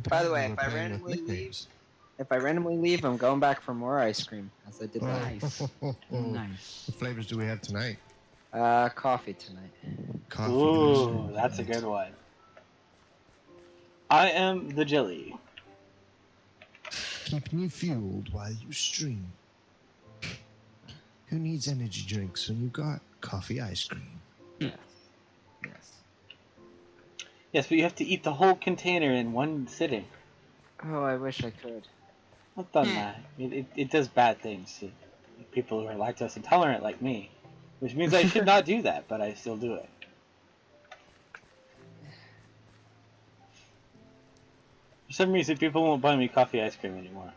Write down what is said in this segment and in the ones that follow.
By the way, Apparently we're playing with nicknames. if I randomly leave, I'm going back for more ice cream, as I did last. Nice. Nice. What flavors do we have tonight? Coffee tonight. Coffee. Ooh, that's a good one. I am the jelly. Keeping you fueled while you stream. Who needs energy drinks when you got coffee ice cream? Yes. Yes. Yes, but you have to eat the whole container in one sitting. Oh, I wish I could. I've done that. It does bad things to people who are lactose intolerant like me. Which means I should not do that, but I still do it. For some reason, people won't buy me coffee ice cream anymore.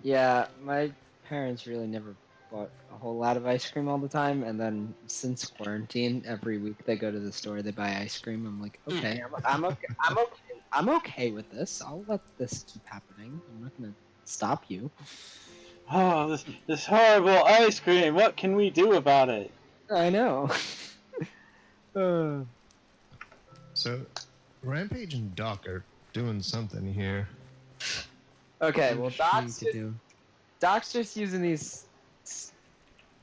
Yeah, my parents really never bought a whole lot of ice cream all the time, and then since quarantine, every week they go to the store, they buy ice cream. I'm like, okay, I'm okay with this. I'll let this keep happening. I'm not gonna stop you. Oh, this horrible ice cream. What can we do about it? I know. So, Rampage and Doc are doing something here. Okay, well, Trying Doc's just using these.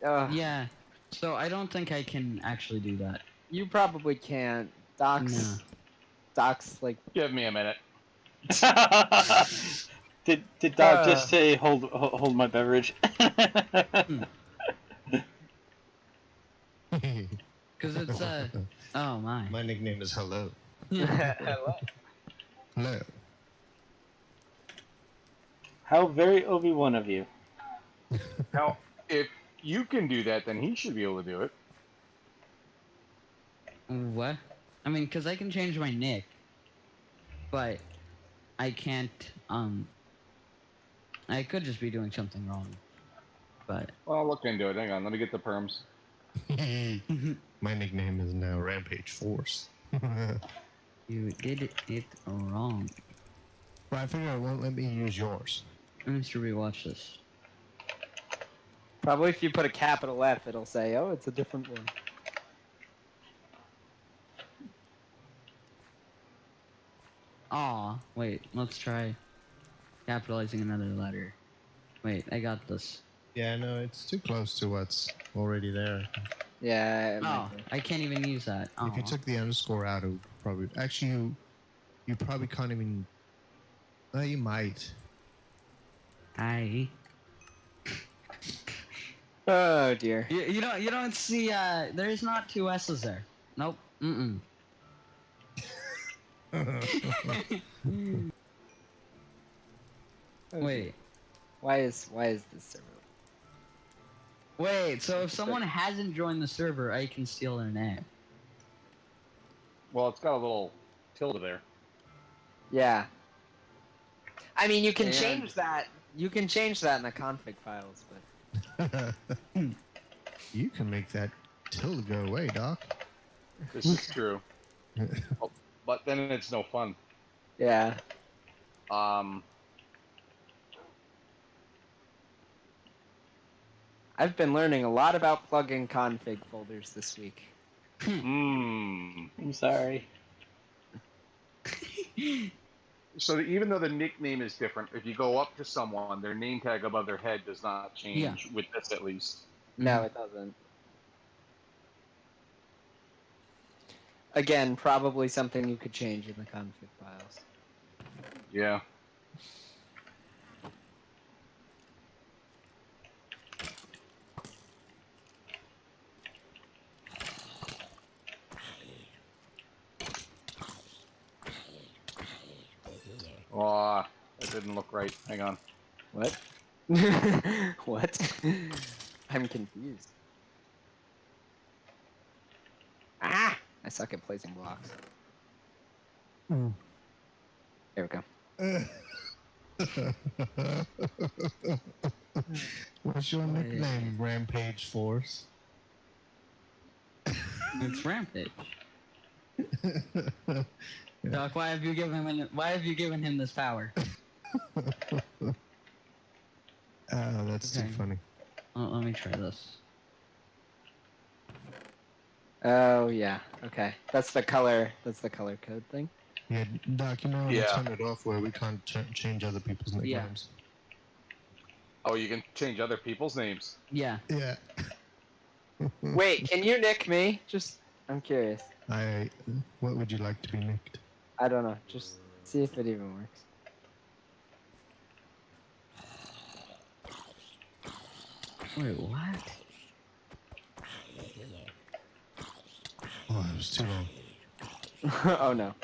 Yeah. So I don't think I can actually do that. You probably can't. Doc's like. Give me a minute. Did Doc just say hold my beverage? Because it's oh my. My nickname is Hello. Hello. Hello. How very Obi-Wan of you. Now, if you can do that, then he should be able to do it. What? I mean, because I can change my nick, but I can't. I could just be doing something wrong, but. Well, I'll look into it. Hang on, let me get the perms. My nickname is now Rampage Force. You did it wrong. Well, I figure it won't let me use yours. I need to rewatch this. Probably if you put a capital F, it'll say, "Oh, it's a different one." Aw, wait, let's try capitalizing another letter. Wait, I got this. Yeah, no, it's too close to what's already there. Yeah. It Oh, might be. I can't even use that. If you Aw. took the underscore out, it would probably... Actually, you probably can't even... you might. I. Oh dear. You don't see there's not two S's there. Nope. Wait. Why is this server? Wait, so if someone hasn't joined the server, I can steal their name. Well, it's got a little tilde there. Yeah. I mean, you can And- change that. You can change that in the config files, but You can make that tilde go away, Doc. This is true. Oh, but then it's no fun. yeah. I've been learning a lot about plugin config folders this week. I'm sorry. So even though the nickname is different, if you go up to someone, their name tag above their head does not change, with this at least. No, it doesn't. Again, probably something you could change in the config files. Yeah. Oh, that didn't look right. Hang on. What? What? I'm confused. Ah! I suck at placing blocks. There we go. What's your nickname, Rampage Force? It's Rampage. Doc, why have you given him this power? Oh, that's too Okay. funny. Let me try this. Oh yeah. Okay. That's the color. That's the color code thing. Yeah, Doc, you know how to Yeah. turn it off where we can't change other people's nicknames. Oh, you can change other people's names. Yeah. Yeah. Wait, can you nick me? Just, I'm curious. What would you like to be nicked? I don't know. Just see if it even works. Wait, what? Oh, it was too long. Oh no.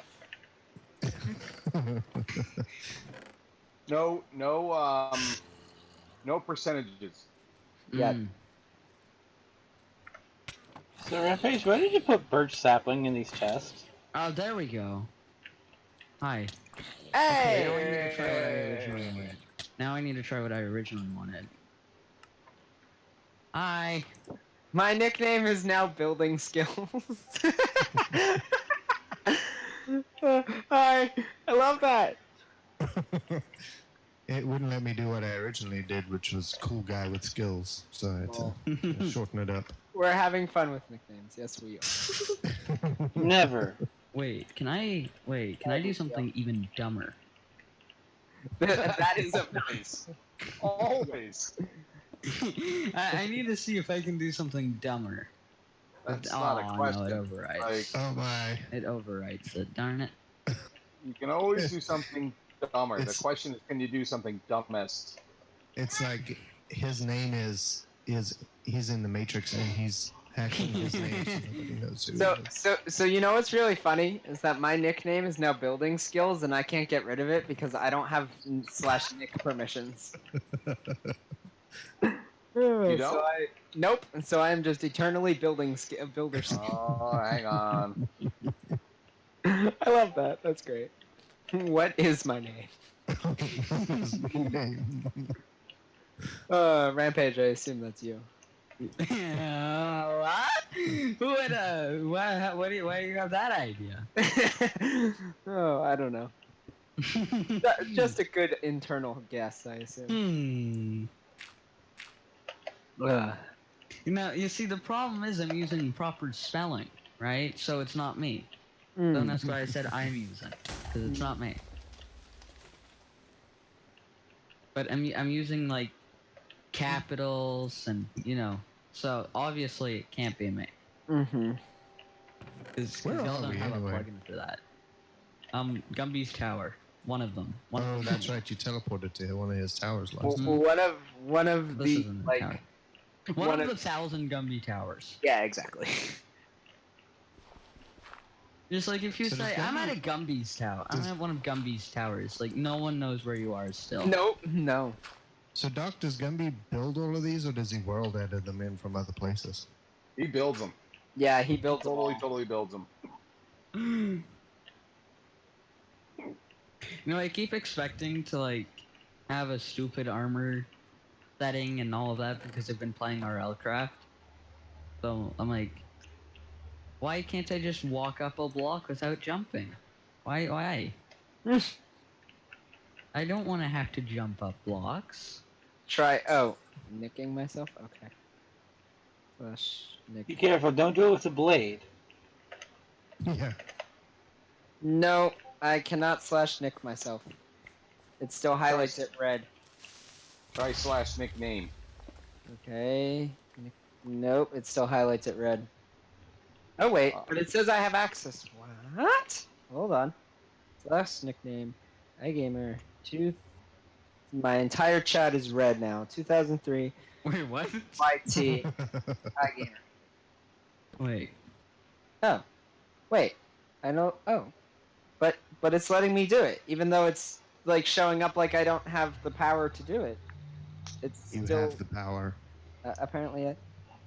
No percentages. Yeah. So Rampage, why did you put birch sapling in these chests? Oh, there we go. Hi. Hey! Now I need to try what I originally wanted. Now I need to try what I originally wanted. Hi. My nickname is now Building Skills. Hi. I love that. It wouldn't let me do what I originally did, which was cool guy with skills. So I had to shorten it up. We're having fun with nicknames. Yes, we are. Never. Wait, can I do something even dumber? That is a Always. Always. I need to see if I can do something dumber. That's Oh, not a question. No, it overwrites. Like, Oh my. It overwrites it, darn it. you can always do something dumber. It's- The question is, can you do something dumbest? It's like his name is he's in the Matrix and he's hacking his name so nobody knows who he is. So you know what's really funny is that my nickname is now Building Skills, and I can't get rid of it because I don't have /nick permissions. You don't? So nope. And so I am just eternally builder skills. Oh, hang on. I love that. That's great. What is my name? His name. Rampage. I assume that's you. What? Who would why do you have that idea? Oh, I don't know. Just a good internal guess, I assume. Ugh. You see, the problem is I'm using proper spelling, right? So it's not me. So Mm. that's why I said I'm using, because it's not me. But I'm using like capitals and so obviously it can't be me. Mm-hmm. Because Where y'all are don't we have anyway? a plugin for that. Gumby's Tower, one of them. Oh, that's right. You teleported to one of his towers last Well, time. one of This the isn't a like. tower. One one of of- the 1,000 Gumby towers. Yeah, exactly. Just like if you So does say, I'm at Gumby- a Gumby's tower. I'm does- at one of Gumby's towers. Like, no one knows where you are still. Nope. No. So Doc, does Gumby build all of these, or does he world edit them in from other places? He builds them. Yeah, he built them all. Totally builds them. I keep expecting to, like, have a stupid armor setting and all of that because I've been playing RL Craft. So, I'm like, why can't I just walk up a block without jumping? Why? I don't want to have to jump up blocks. Try. Oh, nicking myself. Okay. Nick. Be careful, don't do it with a blade. Yeah. No, I cannot /nick myself. It still highlights it red. Try /nickname. Okay. Nope, it still highlights it red. Oh wait, but it says I have access. What? Hold on. /nickname. iGamer. My entire chat is red now. 2003. Wait, what? YT. iGamer. Wait. Oh. Wait. I know. Oh. But it's letting me do it, even though it's like showing up like I don't have the power to do it. It's You still have the power. apparently.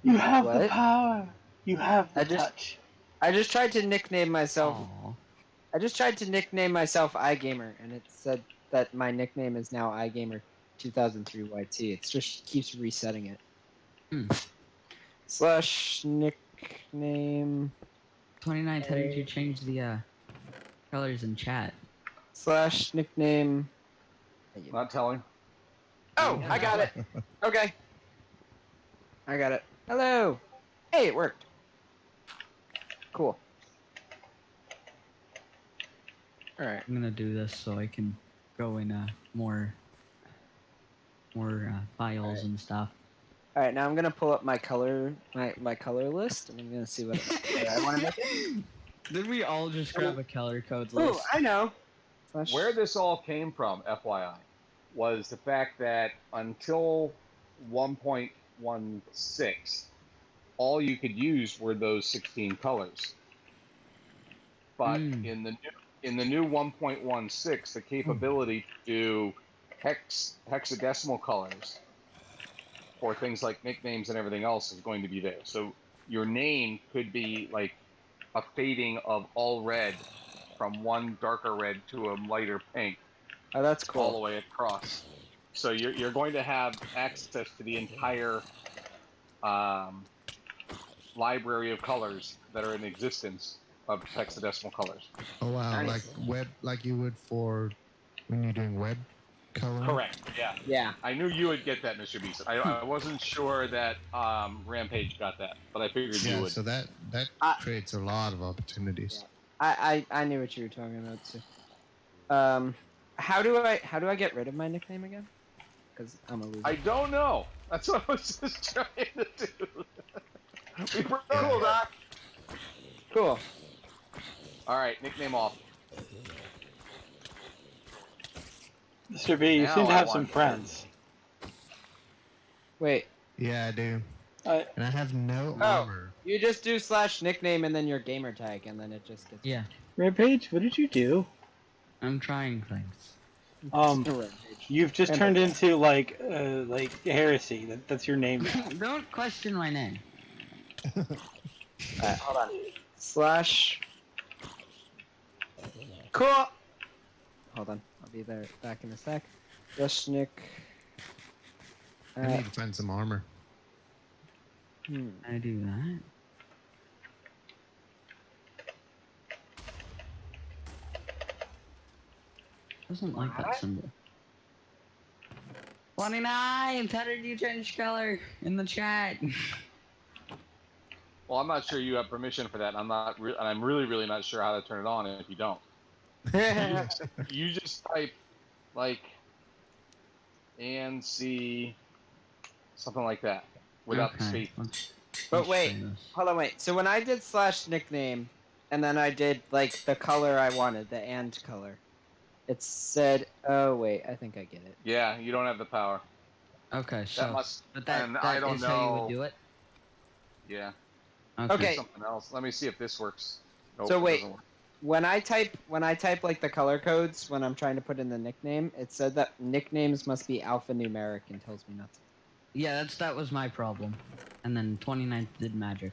You have the What? power. You have the I just- touch. I just tried to nickname myself. Aw. I just tried to nickname myself iGamer, and it said that my nickname is now iGamer 2003 YT. It just keeps resetting it. /nickname 29, how did you change the colors in chat? /nickname. Not telling. Oh, I got it. Okay. I got it. Hello. Hey, it worked. Cool. All right. I'm gonna do this so I can go in more files Alright. and stuff. All right. Now I'm gonna pull up my color list, and I'm gonna see what I want to make it. Did we all just grab a color codes Ooh, list? I know. Where this all came from, FYI, was the fact that until 1.16, all you could use were those 16 colors. But in the new 1.16, the capability to do hexadecimal colors for things like nicknames and everything else is going to be there. So your name could be like a fading of all red from one darker red to a lighter pink. Oh, that's cool. All the way across. So you're going to have access to the entire library of colors that are in existence of hexadecimal colors. Oh wow, Nice. like you would for when you're doing web coloring. Correct. Yeah. Yeah. I knew you would get that, Mr. Beast. I wasn't sure that Rampage got that, but I figured you Yeah, would. so that creates a lot of opportunities. I knew what you were talking about too. How do I get rid of my nickname again? Because I'm a loser. I don't know. That's what I was just trying to do. We broke Cool, it. Doc. Cool. All right, nickname off. Mr. B, you Now seem to I have some want- friends. Wait. Yeah, I do. I- And I have no Oh. armor. You just do /nickname and then your gamer tag, and then it just gets. Yeah, Rampage, what did you do? I'm trying things. Rampage. You've just turned into like heresy. That's your name now. Don't question my name. Alright, hold on. Cool. Hold on. I'll be there back in a sec. /nick. I need to find some armor. I do that. Doesn't like that symbol. 29! How did you change color in the chat? Well, I'm not sure you have permission for that. And I'm really not sure how to turn it on if you don't. You just type like and see something like that without the space. But wait, hold on, wait. So when I did /nickname, and then I did like the color I wanted, the and color, it said, oh wait, I think I get it. Yeah, you don't have the power. Okay, so That must. but that and I don't is know. how you would do it. Yeah. Okay. Something else. Let me see if this works. Nope, So it wait. doesn't work. When I type like the color codes when I'm trying to put in the nickname, it said that nicknames must be alphanumeric and tells me not to. Yeah, that was my problem. And then 29th did magic,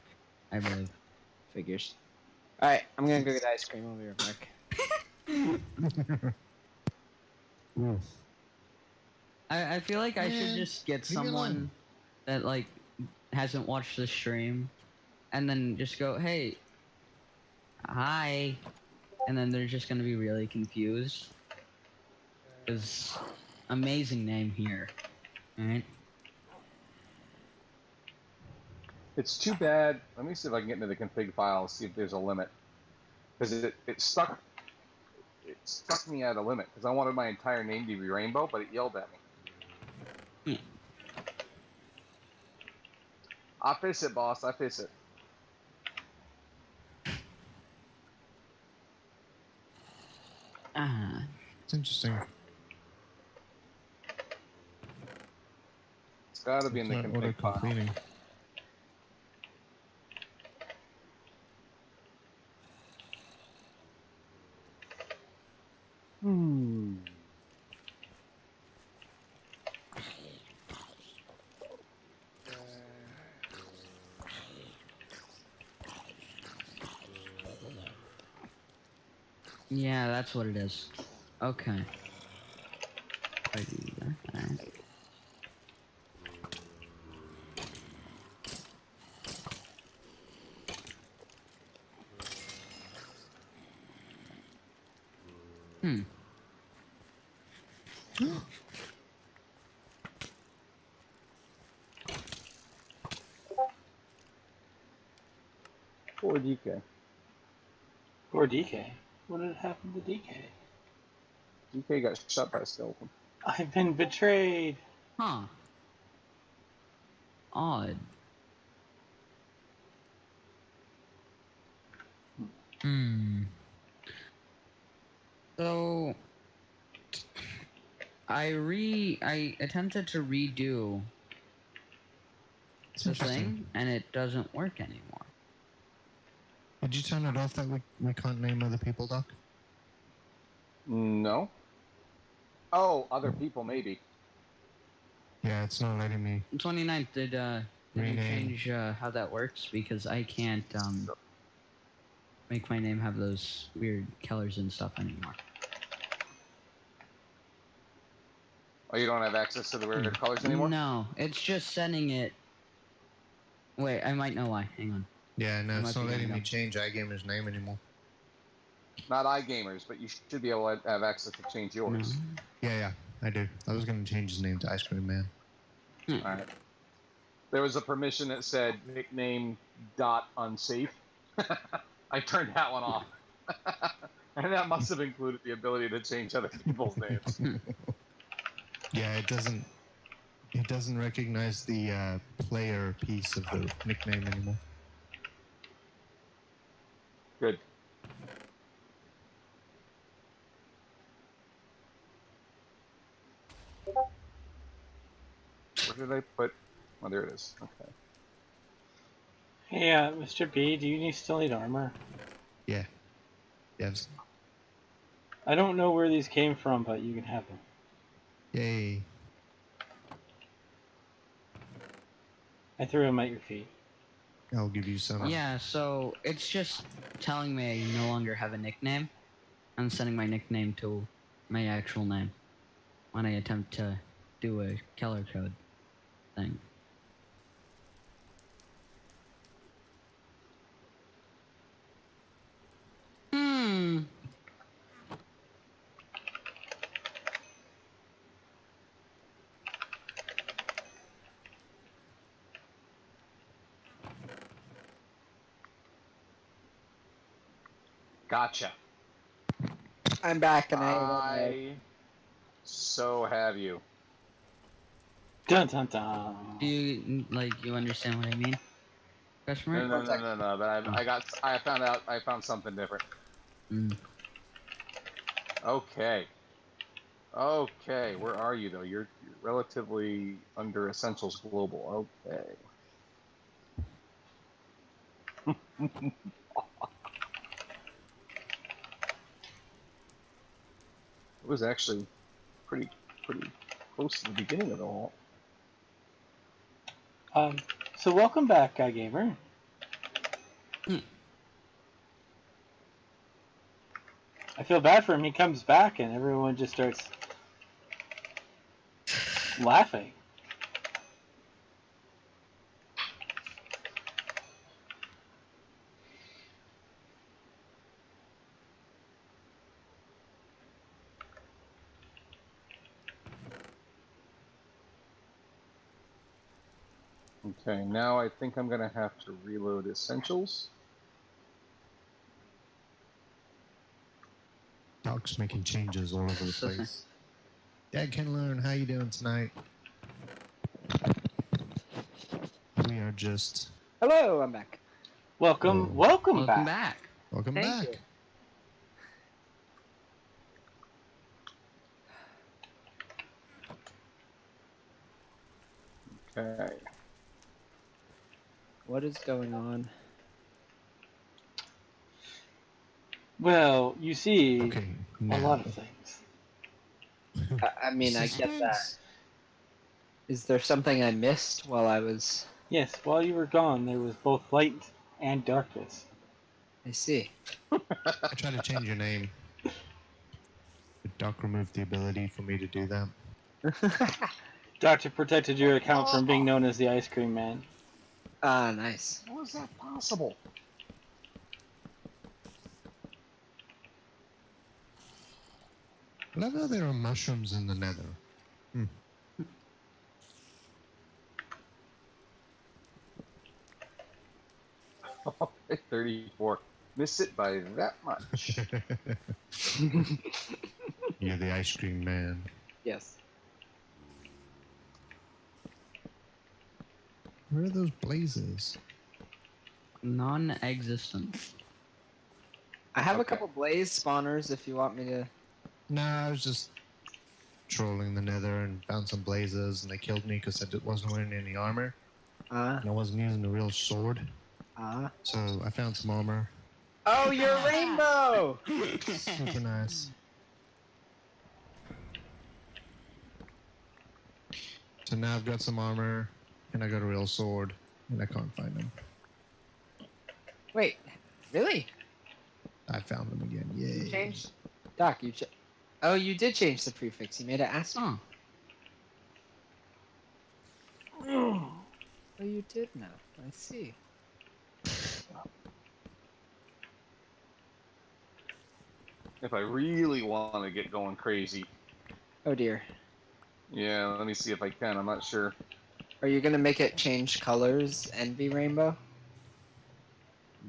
I believe. Figures. Alright, I'm gonna go get ice cream. I'll be right back. I feel like I should just get leave me alone. someone that like hasn't watched the stream and then just go, hey, hi, and then they're just gonna be really confused. Cause amazing name here. Alright. It's too bad. Let me see if I can get into the config file, see if there's a limit. Because it stuck me at a limit. Because I wanted my entire name to be Rainbow, but it yelled at me. I fix it, boss. I fix it. It's interesting. It's got to be in the It's not config file. auto-completing. Yeah, that's what it is. Okay. I do that. Poor DK. Or DK. What did happen to DK? DK got shot by a skeleton. I've been betrayed. Huh. Odd. Hmm. So I attempted to redo It's the interesting. thing and it doesn't work anymore. Did you turn it off that we can't name other people, Doc? No. Oh, other people maybe. Yeah, it's not letting me. 29th, did you Rename. change how that works? Because I can't make my name have those weird colors and stuff anymore. Oh, you don't have access to the weird colors anymore? No, it's just setting it. Wait, I might know why. Hang on. Yeah, no, I it's might not be letting me dumb. change iGamer's name anymore. Not iGamers, but you should be able to have access to change yours. Yeah, I do. I was going to change his name to Ice Cream Man. Alright. There was a permission that said nickname .unsafe. I turned that one off. And that must have included the ability to change other people's names. Yeah, it doesn't recognize the player piece of the nickname anymore. Good. Where did I put? Oh, there it is. Okay. Hey, Mr. B, do you still need armor? Yeah. Yes. I don't know where these came from, but you can have them. Yay. I threw them at your feet. I'll give you some. Yeah, so it's just telling me I no longer have a nickname. I'm sending my nickname to my actual name when I attempt to do a color code thing. Hmm. Gotcha. I'm back and I so have you. Dun dun dun. Do you you understand what I mean? Question No, mark? no, no, no, no. But I found something different. Mm. Okay. Okay, where are you though? You're relatively under Essentials Global. Okay. It was actually pretty close to the beginning of it all. So welcome back, Guy Gamer. I feel bad for him. He comes back and everyone just starts laughing. Okay, now I think I'm gonna have to reload Essentials. Doc's making changes all over the place. Dad can learn. How you doing tonight? We are just Hello, I'm back. Welcome Welcome back. back. welcome Thank back. you. Okay. What is going on? Well, you see Okay, a now. lot of things. I mean, I get that. Suspense. Is there something I missed while I was... Yes, while you were gone, there was both light and darkness. I see. I tried to change your name. But Doc removed the ability for me to do that. Doctor protected your account from being known as the Ice Cream Man. Ah, nice. How is that possible? I love how there are mushrooms in the nether. 34. miss it by that much. You're the ice cream man. Yes. Where are those blazes? Non-existent. I have a Okay. couple blaze spawners if you want me to. Nah, I was just trolling the nether and found some blazes, and they killed me because I wasn't wearing any armor, and I wasn't using a real sword. So I found some armor. Oh, you're rainbow! Super nice. So now I've got some armor, and I got a real sword, and I can't find them. Wait, really? I found them again. Yay. You changed? Doc, oh, you did change the prefix. You made it ask. Huh. Oh, you did now. I see. If I really want to get going crazy, Oh dear. yeah, let me see if I can. I'm not sure. Are you gonna make it change colors and be rainbow?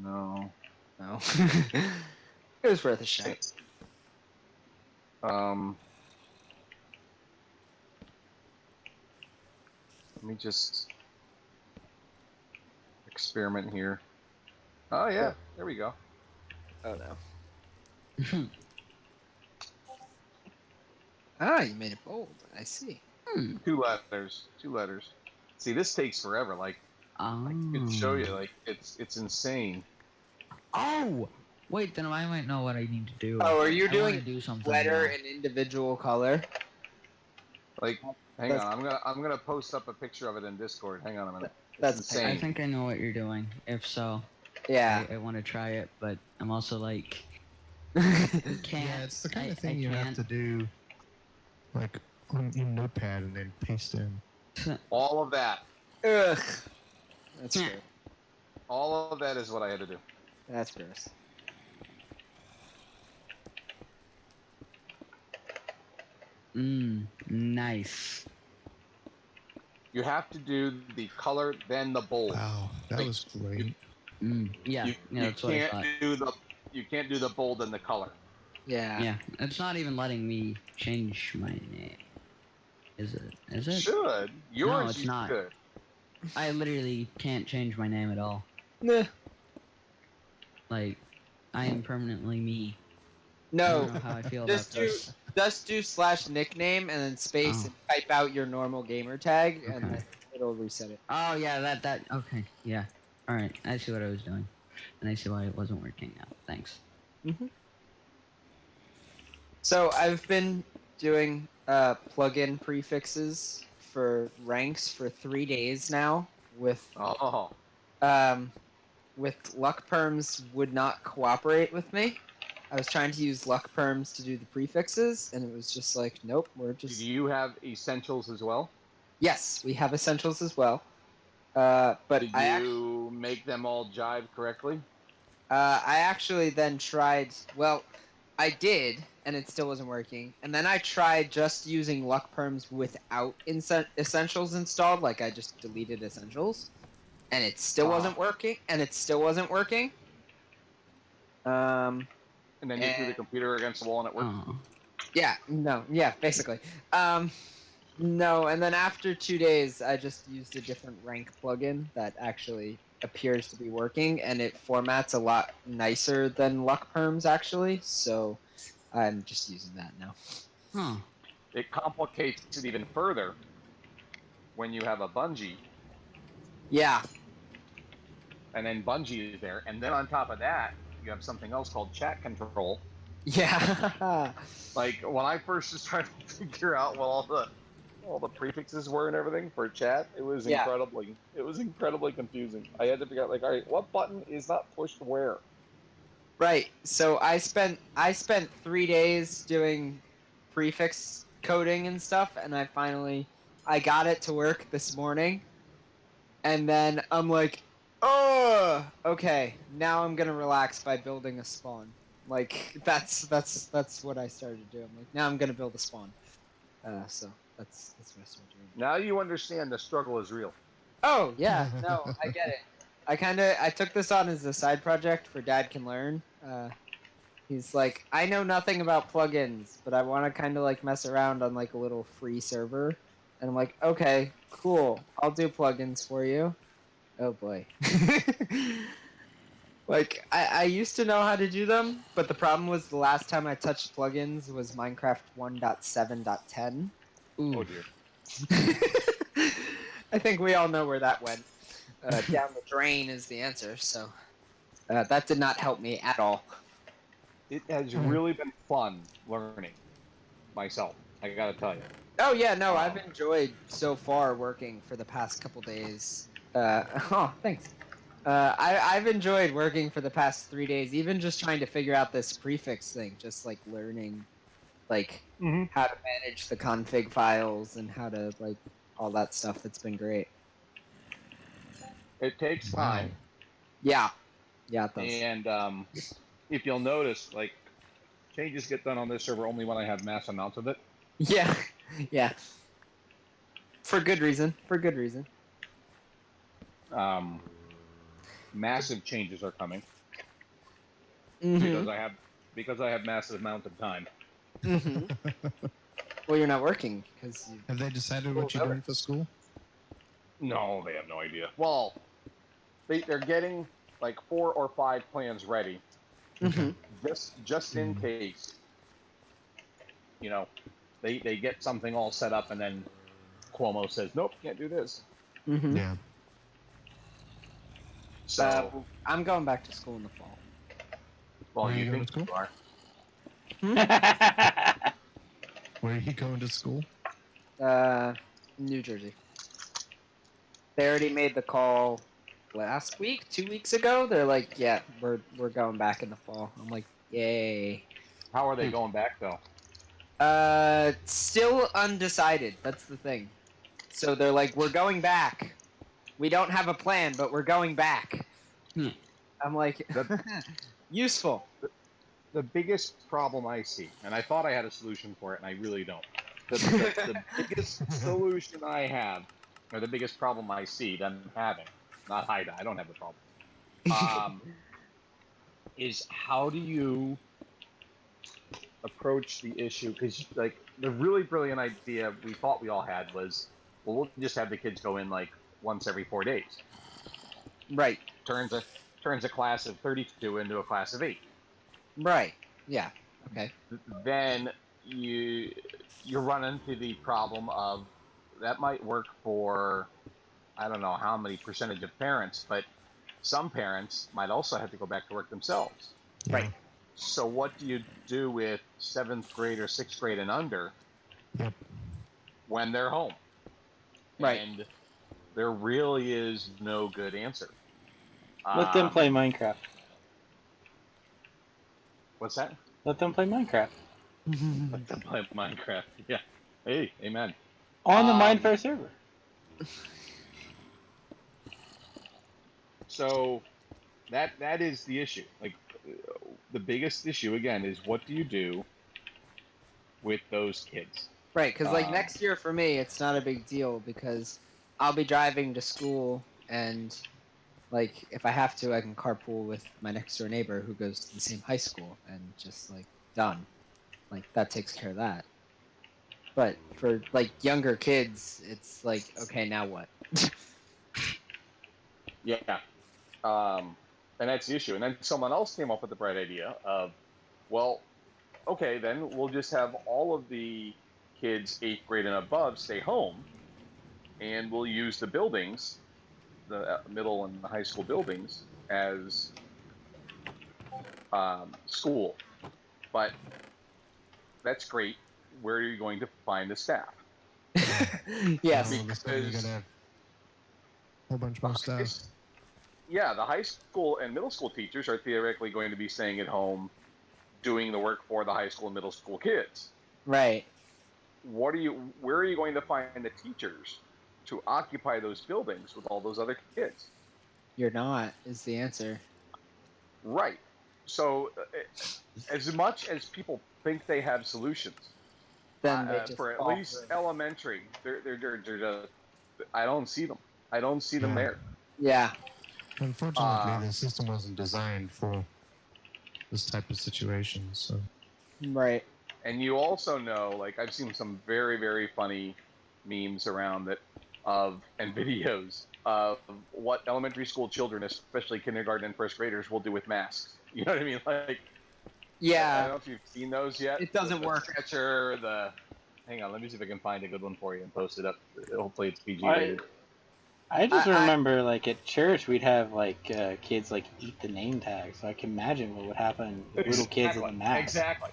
No. No. It was worth a shot. Let me just experiment here. Oh yeah, there we go. Oh no. Ah, you made it bold. I see. Two letters. See, this takes forever. Like, I could show you. Like, it's insane. Oh! Wait, then I might know what I need to do. Oh, are you I wanna doing do something letter now. and individual color? Like, hang on. I'm gonna post up a picture of it in Discord. Hang on a minute. That's insane. I think I know what you're doing. If so, Yeah. I want to try it, but I'm also like, can't. Yeah, it's the kind of thing I you have can't. to do, like, in Notepad and then paste in. All of that. Ugh. That's Yeah. gross. All of that is what I had to do. That's gross. Nice. You have to do the color, then the bold. Wow, that Like, was great. Yeah, You that's what I can't thought. you can't do the bold and the color. Yeah. Yeah, it's not even letting me change my name. Is it? Is it? Should yours? No, it's you not. Could. I literally can't change my name at all. Nah. Like, I am permanently me. I No. don't know how I feel Just about do this. /nickname and then space Oh. and type out your normal gamer tag and Okay. then it'll reset it. Oh yeah, that. Okay, yeah. All right, I see what I was doing, and I see why it wasn't working now. Thanks. So I've been doing plugin prefixes for ranks for 3 days now with Oh, luck perms would not cooperate with me. I was trying to use luck perms to do the prefixes and it was just like, nope, we're do just you have essentials as well? Yes, we have essentials as well. But Did you make them all jive correctly? I actually then tried. Well, I did, and it still wasn't working. And then I tried just using luck perms without essentials installed. Like I just deleted essentials, and it still wasn't working. And then you threw the computer against the wall and it worked. Oh. Yeah, basically. No, and then after 2 days, I just used a different rank plugin that actually appears to be working, and it formats a lot nicer than luck perms actually. So I'm just using that now. Huh. It complicates it even further when you have a bungee, Yeah. and then bungee is there, and then on top of that, you have something else called chat control. Yeah. Like when I first just tried to figure out what all the prefixes were and everything for chat, it was incredibly confusing. I had to figure out like, all right, what button is not pushed where? Right. So I spent 3 days doing prefix coding and stuff, and I got it to work this morning. And then I'm like, oh, okay. Now I'm gonna relax by building a spawn. Like that's what I started doing. Like now I'm gonna build a spawn. So that's what I started doing. Now you understand the struggle is real. Oh yeah, no, I get it. I took this on as a side project for Dad Can Learn. He's like, I know nothing about plugins, but I want to kind of like mess around on like a little free server. And I'm like, okay, cool. I'll do plugins for you. Oh boy. Like, I used to know how to do them, but the problem was the last time I touched plugins was Minecraft 1.7.10. Oh dear. I think we all know where that went. Down the drain is the answer, so that did not help me at all. It has really been fun learning myself. I gotta tell you. Oh yeah, no, I've enjoyed so far working for the past couple days. Oh, thanks. I've enjoyed working for the past 3 days, even just trying to figure out this prefix thing, just like learning, like how to manage the config files and how to like all that stuff. That's been great. It takes time. Yeah, it does. And if you'll notice, like changes get done on this server only when I have mass amounts of it. Yeah, yeah. For good reason. Massive changes are coming because I have massive amount of time. Well, you're not working because. Have they decided what you're doing for school? No, they have no idea. Well, they're getting like 4 or 5 plans ready, just in case. You know, they get something all set up, and then Cuomo says, "Nope, can't do this." Yeah. So I'm going back to school in the fall. well, Where are you you going think to school? you are. Where are you going to school? New Jersey. They already made the call last week, 2 weeks ago. They're like, yeah, we're going back in the fall. I'm like, yay. How are they going back though? Still undecided. That's the thing. So they're like, we're going back. We don't have a plan, but we're going back. I'm like, useful. The biggest problem I see, and I thought I had a solution for it, and I really don't. The biggest solution I have, or the biggest problem I see them having, not Haida, I don't have the problem, is how do you approach the issue? Because like the really brilliant idea we thought we all had was, well, we'll just have the kids go in like once every 4 days. Right. Turns a class of 32 into a class of 8. Right. Yeah. Okay. Then you run into the problem of that might work for I don't know how many percentage of parents, but some parents might also have to go back to work themselves. Yeah. Right. So what do you do with 7th grade or 6th grade and under when they're home? Right. And there really is no good answer. Let them play Minecraft. What's that? Let them play Minecraft. Let them play Minecraft. Yeah. Hey, amen. On the Minefaire server. So that is the issue. Like the biggest issue again is what do you do with those kids? Right, because like next year for me, it's not a big deal because I'll be driving to school, and like if I have to, I can carpool with my next door neighbor who goes to the same high school, and just like done. Like that takes care of that. But for like younger kids, it's like, okay, now what? Yeah. And that's the issue. And then someone else came up with the bright idea of, well, okay, then we'll just have all of the kids 8th grade and above stay home, and we'll use the buildings, the middle and the high school buildings, as school. But that's great. Where are you going to find the staff? Yes. Because you're gonna have a whole bunch more stuff. Yeah, the high school and middle school teachers are theoretically going to be staying at home doing the work for the high school and middle school kids. Right. Where are you going to find the teachers to occupy those buildings with all those other kids? You're not, is the answer. Right. So as much as people think they have solutions, Then they just for at fall least through. elementary, they're just, I don't see them. I don't see them there. Yeah. Unfortunately, the system wasn't designed for this type of situation, so... Right. And you also know, like, I've seen some very, very funny memes around that and videos of what elementary school children, especially kindergarten and first graders, will do with masks. You know what I mean? Like, Yeah. I don't know if you've seen those yet. It doesn't the work. Stretcher, hang on, let me see if I can find a good one for you and post it up. Hopefully it's PG rated. I just remember, like, at church, we'd have, like, kids, like, eat the name tag, so I can imagine what would happen with little kids in the mask. Exactly.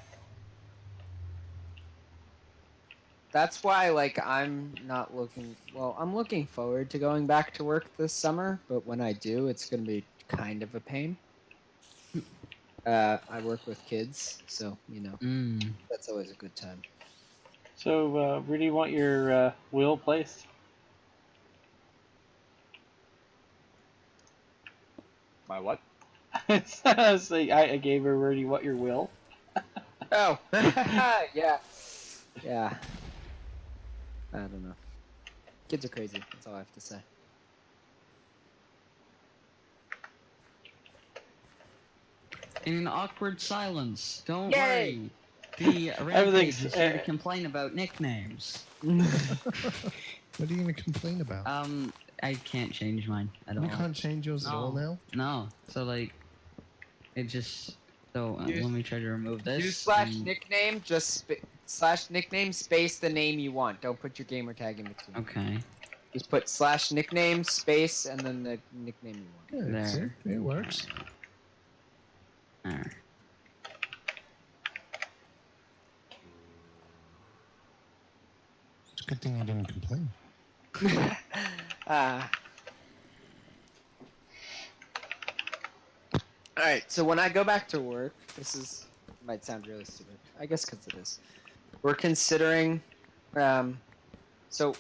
That's why, like, I'm not looking... Well, I'm looking forward to going back to work this summer, but when I do, it's going to be kind of a pain. I work with kids, so, you know, that's always a good time. So, where do you want your will placed? My what? So I gave her, where do you want your will? Oh, yeah. Yeah. I don't know. Kids are crazy, that's all I have to say. In an awkward silence, don't Yay! worry. The Rampage is here to complain about nicknames. What are you going to complain about? I can't change mine at all. You can't change yours at all now? No. So, like, it just... So, let me try to remove this. Do slash nickname, just slash nickname, space the name you want. Don't put your gamer tag in between. Okay. Just put slash nickname, space, and then the nickname you want. Yeah, There. see? It works. There. It's a good thing I didn't complain. Alright, so when I go back to work, might sound really stupid. I guess because it is. We're considering, so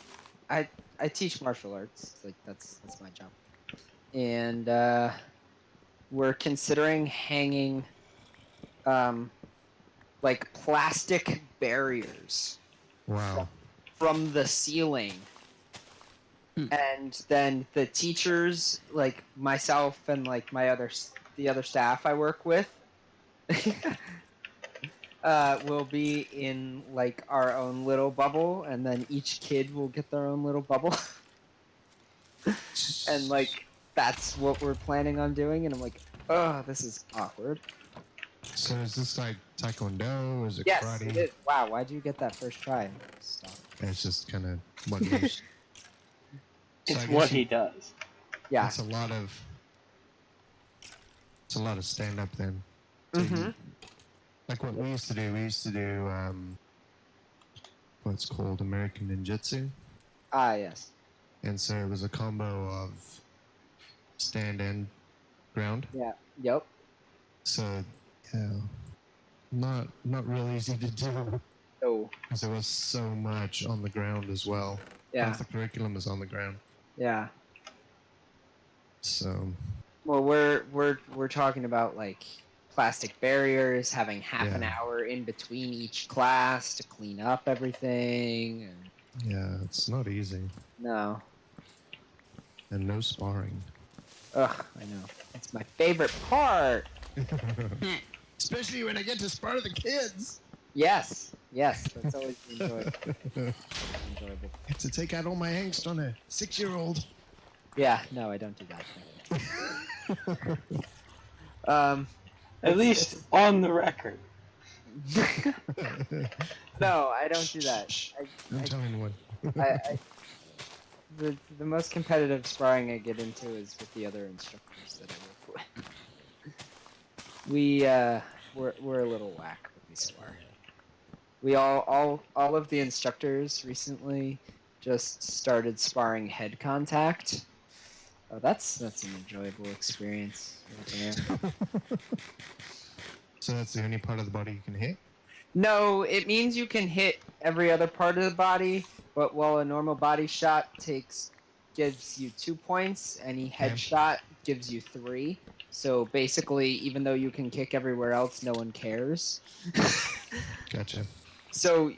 I teach martial arts. Like that's my job, and we're considering hanging, like plastic barriers. Wow. From the ceiling. And then the teachers, like myself and like the other staff I work with, will be in like our own little bubble, and then each kid will get their own little bubble. And like that's what we're planning on doing, and I'm like, oh, this is awkward. So is this like Taekwondo? Is it Yes, karate? it is. Wow, why'd you get that first try? Stop. It's just kind of what moves. It's what he does. Yeah. It's a lot of stand up then. Mm-hmm. Like what we used to do what's called American Ninjutsu. Ah, yes. And so it was a combo of stand and ground. Yeah. Yep. So yeah, not real easy to do. Oh. Because there was so much on the ground as well. Yeah. Half the curriculum is on the ground. Yeah. So. Well, we're talking about like plastic barriers, having half an hour in between each class to clean up everything. And... Yeah, it's not easy. No. And no sparring. Ugh, I know. It's my favorite part. Especially when I get to spar the kids. Yes, that's always enjoyable. Get to take out all my angst on a 6-year-old. Yeah, no, I don't do that. At least on the record. No, I don't do that. Don't tell anyone. The most competitive sparring I get into is with the other instructors that I work with. We're a little whack when we spar. We all of the instructors recently just started sparring head contact. Oh, that's an enjoyable experience right there. So that's the only part of the body you can hit? No, it means you can hit every other part of the body, but while a normal body shot gives you 2 points, any headshot gives you 3. So basically, even though you can kick everywhere else, no one cares. Gotcha. So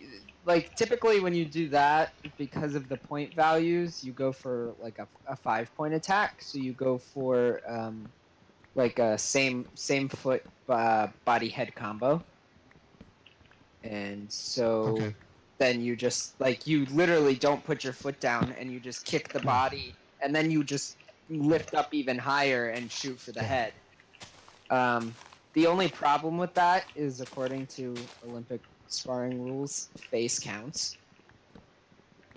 like typically when you do that, because of the point values, you go for like a 5-point attack. So you go for like a same foot body head combo, and so Okay. then you just like you literally don't put your foot down and you just kick the body, and then you just lift up even higher and shoot for the head. The only problem with that is, according to Olympic sparring rules, face counts.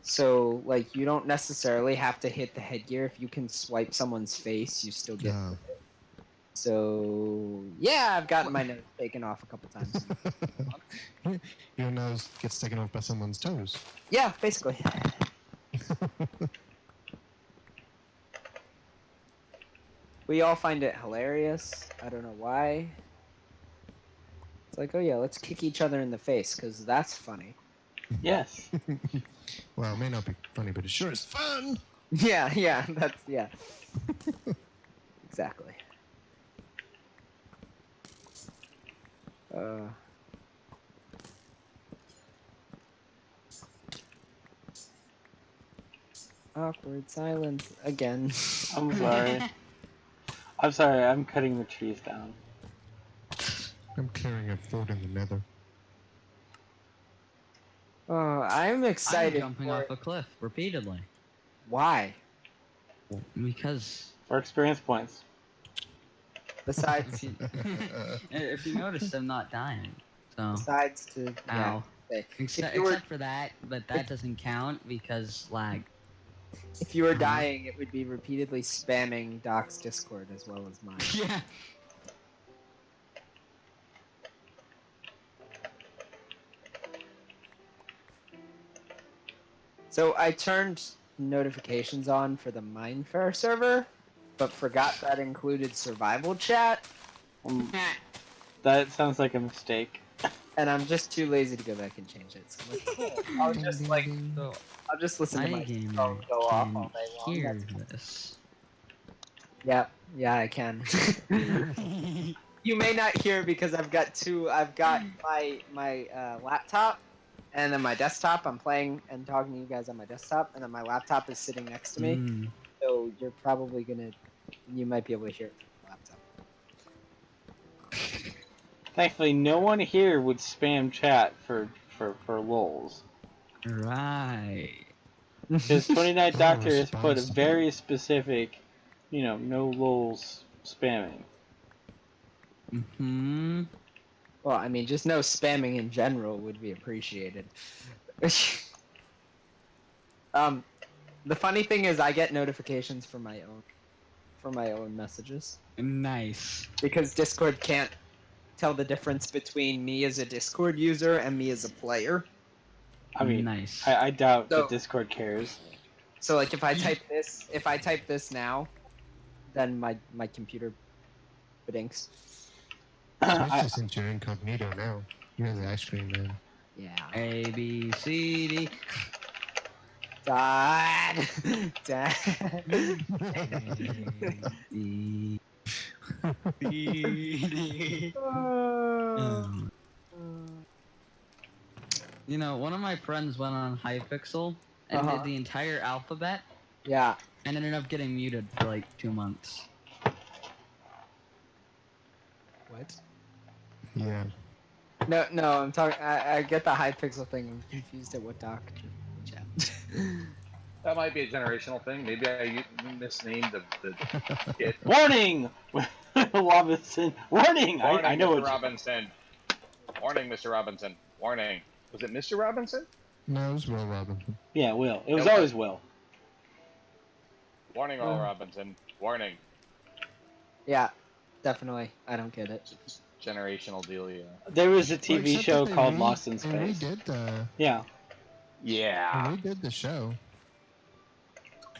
So, like, you don't necessarily have to hit the headgear. If you can swipe someone's face, you still get No. it. So, yeah, I've gotten my nose taken off a couple times. Your nose gets taken off by someone's toes. Yeah, basically. We all find it hilarious. I don't know why. It's like, oh yeah, let's kick each other in the face, because that's funny. Yes. Well, it may not be funny, but it sure is fun. Yeah, that's, yeah. Exactly. Awkward silence again. I'm sorry. I'm sorry, I'm cutting the trees down. I'm clearing a fort in the nether. Oh, I'm excited. I'm jumping off a cliff repeatedly. Why? Because For experience points. Besides, if you notice, I'm not dying. So besides to ow. say, Except, if you were except for that, but that doesn't count because lag. if you were dying, it would be repeatedly spamming Doc's Discord as well as mine. Yeah. So I turned notifications on for the Minefaire server, but forgot that included survival chat, That sounds like a mistake. and I'm just too lazy to go back and change it. So I'm like, cool. I'll just like I'll just listen to my phone go off all day long. Hear That's- this. Yeah, I can. You may not hear because I've got my laptop and then my desktop. I'm playing and talking to you guys on my desktop, and then my laptop is sitting next to me. So you're probably you might be able to hear it from the laptop. Thankfully, no one here would spam chat for lols. Right. Because 29 Doctor has put a very specific, no lols spamming. Mm-hmm. Well, I mean, just no spamming in general would be appreciated. The funny thing is, I get notifications for my own messages Nice. because Discord can't tell the difference between me as a Discord user and me as a player. I mean, nice. I doubt So- that Discord cares. So, like, if I type this now, then my computer blinks. Especially since you're incognito now. You're the ice cream man. Yeah. A B C D. Dad. Dad. D. D. You know, one of my friends went on Hypixel and did the entire alphabet Yeah. and ended up getting muted for like 2 months. What? Yeah. No, I'm talking. I get the Hypixel thing. I'm confused at what Doc chat. That might be a generational thing. Maybe I misnamed the kid. Warning! Robinson. Warning! Warning, I know Mr. what. Robinson. Warning, Mr. Robinson. Warning. Was it Mr. Robinson? No, it was Will Robinson. Yeah, Will. It was Nope. always Will. Warning, all Robinson. Warning. Yeah, definitely. I don't get it. It's a generational deal, yeah. There was a Well, TV except show that they called re- Lost in They Space. redid the. Yeah. Yeah. They redid the show.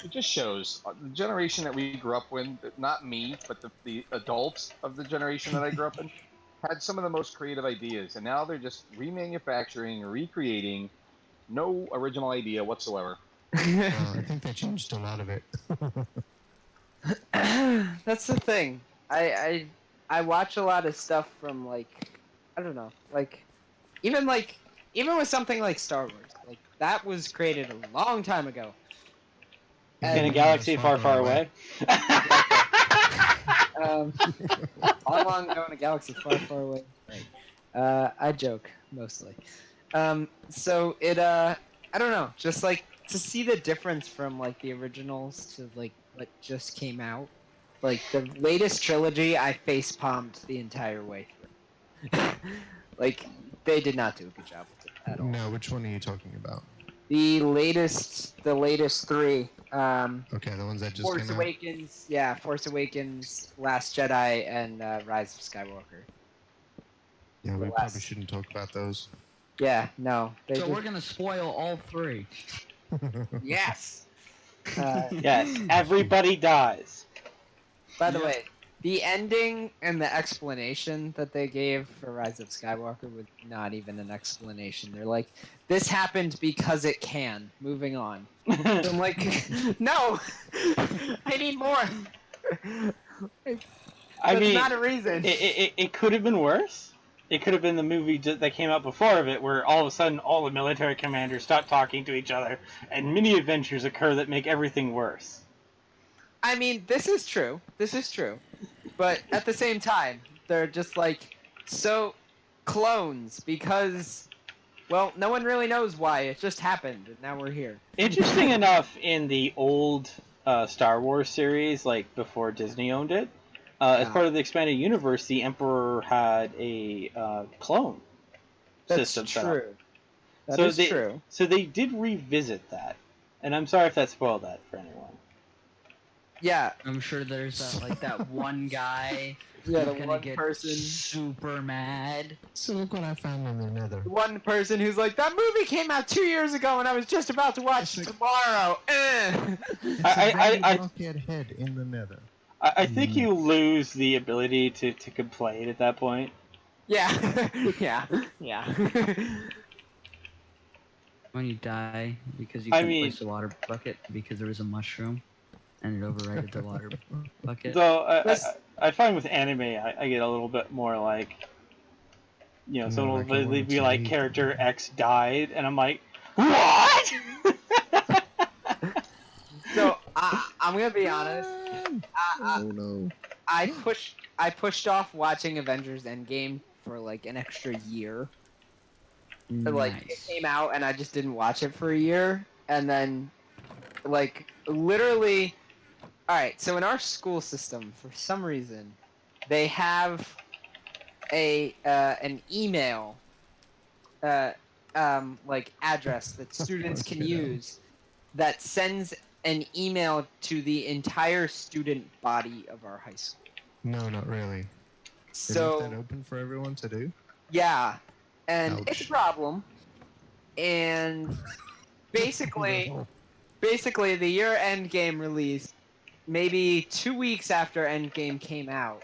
It just shows the generation that we grew up with, not me, but the adults of the generation that I grew up in, had some of the most creative ideas. And now they're just remanufacturing, recreating, no original idea whatsoever. I think they changed a lot of it. That's the thing. I watch a lot of stuff from like I don't know, like even like even with something like Star Wars, like that was created a long time ago. In a galaxy far, far away. How long ago in a galaxy far, far away? Right. I joke mostly. So it I don't know, just like to see the difference from like the originals to like what just came out. Like the latest trilogy, I face palmed the entire way through. Like they did not do a good job with it at all. No, which one are you talking about? The latest three. Okay, the ones that just Force came Awakens, yeah, Force Awakens, Last Jedi, and Rise of Skywalker. Yeah, we probably shouldn't talk about those. Yeah, no. So we're gonna spoil all 3. Yes. Yes, everybody dies. By the way, the ending and the explanation that they gave for Rise of Skywalker was not even an explanation. They're like, this happened because it can. Moving on. So I'm like, no! I need more! I mean, not a reason. It could have been worse. It could have been the movie that came out before of it, where all of a sudden all the military commanders stop talking to each other, and mini adventures occur that make everything worse. I mean, this is true. This is true. But at the same time, they're just like, so clones, because, well, no one really knows why. It just happened, and now we're here. Interesting enough, in the old Star Wars series, like before Disney owned it, as part of the expanded universe, the Emperor had a clone system set up. That is true. So they did revisit that, and I'm sorry if that spoiled that for anyone. Yeah, I'm sure there's that one guy yeah, who's the gonna one get person, super mad. So look what I found in the nether. one person who's like, that movie came out 2 years ago, and I was just about to watch it tomorrow. I rocket head in the nether. I think you lose the ability to complain at that point. Yeah, yeah. When you die because you couldn't place the water bucket because there was a mushroom and it overrided the water bucket. So I find with anime, I get a little bit more like, someone will be like, character X died, and I'm like, what? So I'm gonna be honest. Oh no. I pushed off watching Avengers Endgame for like an extra year. Nice. Like it came out and I just didn't watch it for a year, and then like literally, all right. So in our school system, for some reason, they have an email like address that students can use that sends an email to the entire student body of our high school. No, not really. So Is that open for everyone to do? yeah, and Ouch. it's a problem. And basically, the year Endgame released, maybe 2 weeks after Endgame came out,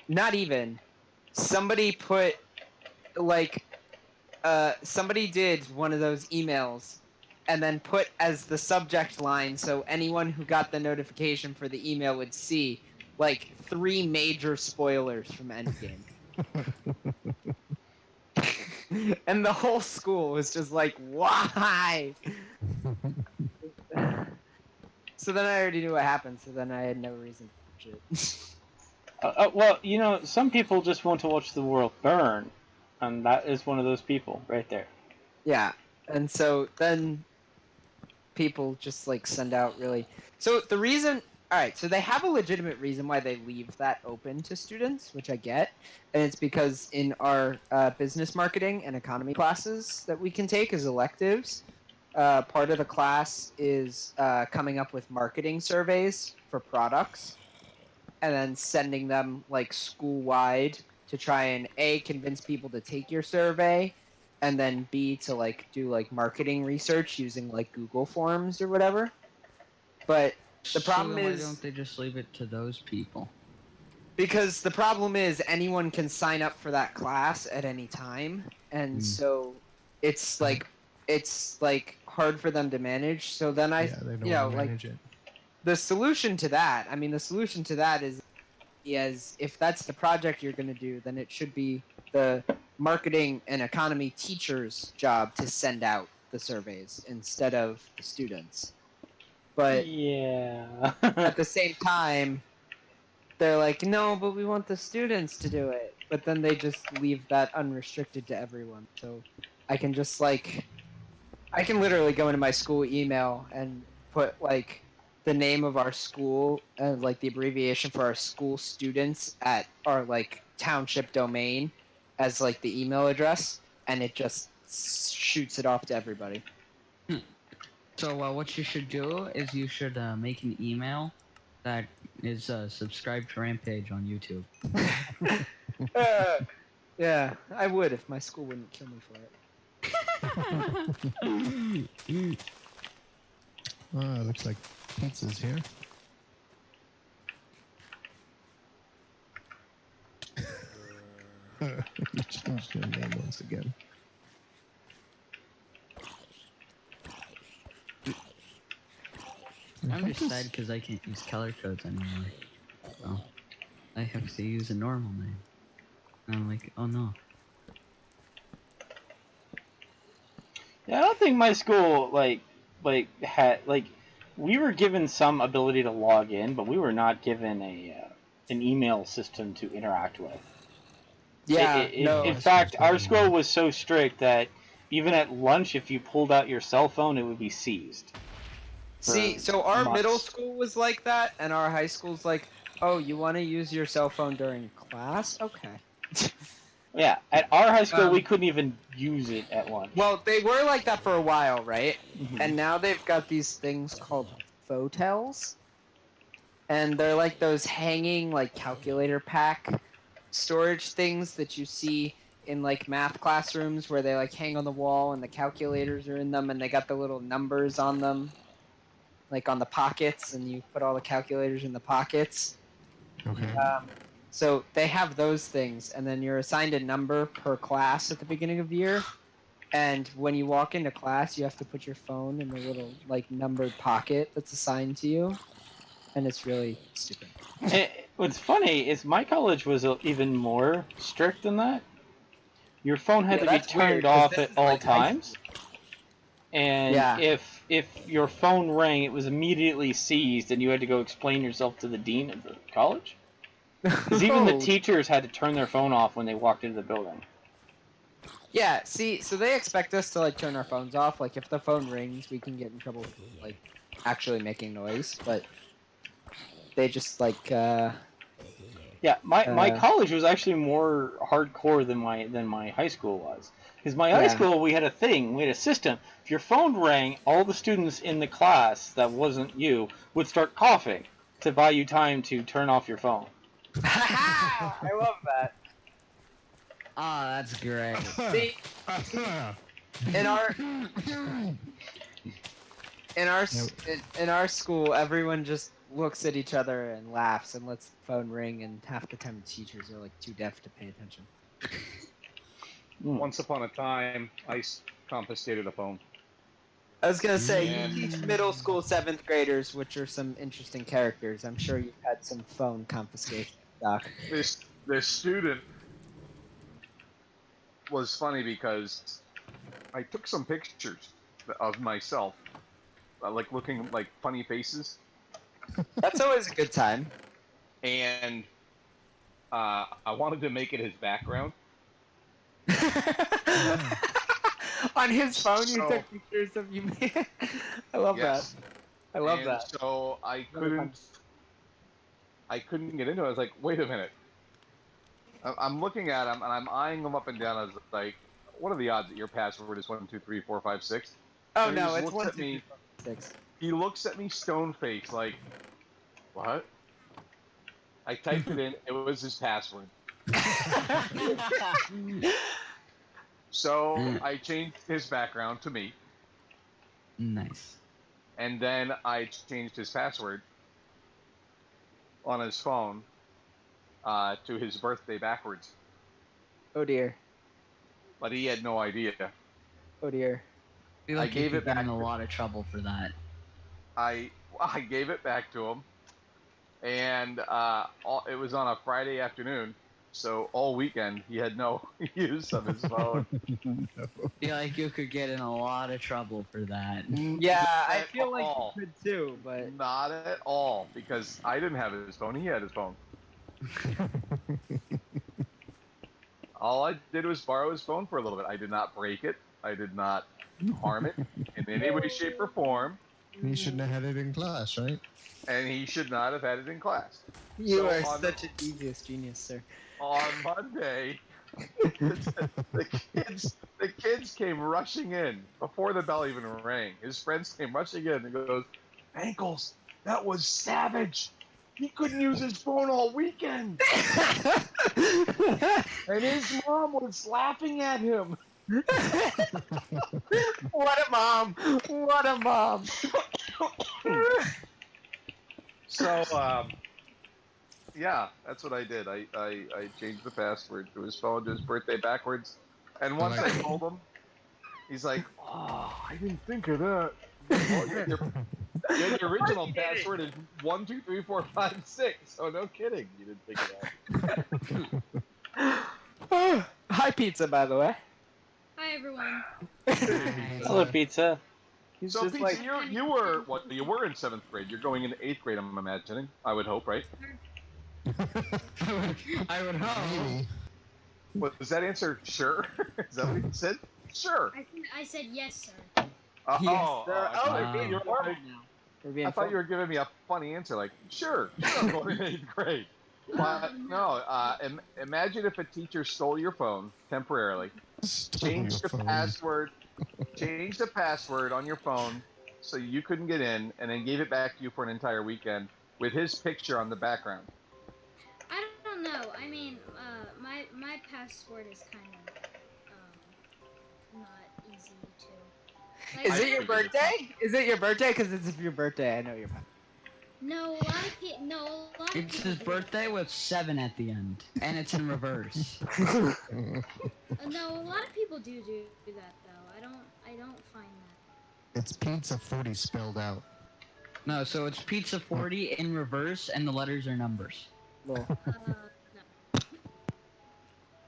not even, somebody put like somebody did one of those emails and then put as the subject line, so anyone who got the notification for the email would see, like, 3 major spoilers from Endgame. And the whole school was just like, why? So then I already knew what happened, so then I had no reason to watch it. Well, some people just want to watch the world burn, and that is one of those people right there. Yeah, and so then people just like send out really. So the reason, all right, so they have a legitimate reason why they leave that open to students, which I get, and it's because in our business marketing and economy classes that we can take as electives, part of the class is coming up with marketing surveys for products, and then sending them like school-wide to try and A, convince people to take your survey, and then B, to like do like marketing research using like Google Forms or whatever. But the problem is, why don't they just leave it to those people? Because the problem is anyone can sign up for that class at any time, and so it's like hard for them to manage. So then they don't manage it. the solution to that, is, as if that's the project you're going to do, then it should be the marketing and economy teacher's job to send out the surveys instead of the students. But yeah. at the same time, they're like, no, but we want the students to do it. But then they just leave that unrestricted to everyone. So I can just like, I can literally go into my school email and put like the name of our school and like the abbreviation for our school students at our like township domain as like the email address, and it just shoots it off to everybody. So what you should do is you should make an email that is subscribed to Rampage on YouTube. Yeah, I would if my school wouldn't kill me for it. Looks like pizza's here. You changed your name once again. I'm just sad because I can't use color codes anymore. So I have to use a normal name. And I'm like, oh no. Yeah, I don't think my school had we were given some ability to log in, but we were not given an email system to interact with. Yeah, in fact, our school was so strict that even at lunch, if you pulled out your cell phone, it would be seized. See, so our middle school was like that, and our high school's like, oh, you want to use your cell phone during class? Okay. Yeah, at our high school, we couldn't even use it at lunch. Well, they were like that for a while, right? Mhm. And now they've got these things called photels, and they're like those hanging like calculator pack storage things that you see in like math classrooms where they like hang on the wall and the calculators are in them and they got the little numbers on them, like on the pockets, and you put all the calculators in the pockets. Okay. So they have those things, and then you're assigned a number per class at the beginning of the year. And when you walk into class, you have to put your phone in the little like numbered pocket that's assigned to you, and it's really stupid. What's funny is my college was even more strict than that. Your phone had to be turned off at all times, and if your phone rang, it was immediately seized, and you had to go explain yourself to the dean of the college. Because even the teachers had to turn their phone off when they walked into the building. Yeah, see, so they expect us to like turn our phones off. Like if the phone rings, we can get in trouble for like actually making noise, but they just like yeah, my college was actually more hardcore than my high school was. Because my high school, we had a system. If your phone rang, all the students in the class that wasn't you would start coughing to buy you time to turn off your phone. I love that. Ah, that's great. See, in our school, everyone just looks at each other and laughs and lets the phone ring, and half the time the teachers are like too deaf to pay attention. Once upon a time, I confiscated a phone. I was gonna say, you teach middle school 7th graders, which are some interesting characters. I'm sure you've had some phone confiscation, Doc. This student was funny because I took some pictures of myself, like looking like funny faces. That's always a good time. And I wanted to make it his background. On his phone, you took pictures of you. I love that. I love that. So I couldn't get into it. I was like, wait a minute. I'm looking at him and I'm eyeing him up and down. I was like, what are the odds that your password is 1, 2, 3, 4, 5, 6? Oh and no, it's 1, 2, 3, 4, 6. He looks at me stone faced like, what? I typed it in. It was his password. So I changed his background to me. Nice. And then I changed his password on his phone to his birthday backwards. Oh dear. But he had no idea. Oh dear. I gave it back. In a lot of trouble for that. I gave it back to him, and it was on a Friday afternoon, so all weekend he had no use of his phone. I feel like you could get in a lot of trouble for that. Yeah, I At feel like all. you could too, but Not at all, because I didn't have his phone. He had his phone. All I did was borrow his phone for a little bit. I did not break it. I did not harm it in any way, shape, or form. You shouldn't have had it in class, right? And he should not have had it in class. you are such a devious genius, sir. On Monday, the kids came rushing in before the bell even rang. His friends came rushing in and goes, "Ankles, that was savage. He couldn't use his phone all weekend." And his mom was laughing at him. What a mom! What a mom! So, yeah, that's what I did. I changed the password to his phone to his birthday backwards. And once I told him, he's like, "Oh, I didn't think of that." The original password is 12345 So no kidding, you didn't think of that. Hi, pizza, by the way. Hi, everyone. Hello, pizza. He's So, just Pete, like, you were what? You were in 7th grade. You're going into 8th grade. I'm imagining. I would hope, right? I would hope. Does that answer sure? Is that what you said? Sure. I said yes, sir. Yes, sir. Oh, we're being I formal now. We're being thought you were giving me a funny answer, like sure, I'm going in 8th grade. But no, imagine if a teacher stole your phone temporarily, changed the password on your phone so you couldn't get in, and then gave it back to you for an entire weekend with his picture on the background. I don't know. I mean, my password is kind of not easy to. Like, Is it your birthday? Is it your birthday? Because it's your birthday. I know your password. No, a lot of people. No, a lot of It's people his do birthday with 7 at the end, and it's in reverse. that. No, a lot of people do that though. I don't find that. It's pizza 40 spelled out. No, so it's pizza 40 in reverse, and the letters are numbers. Well, No.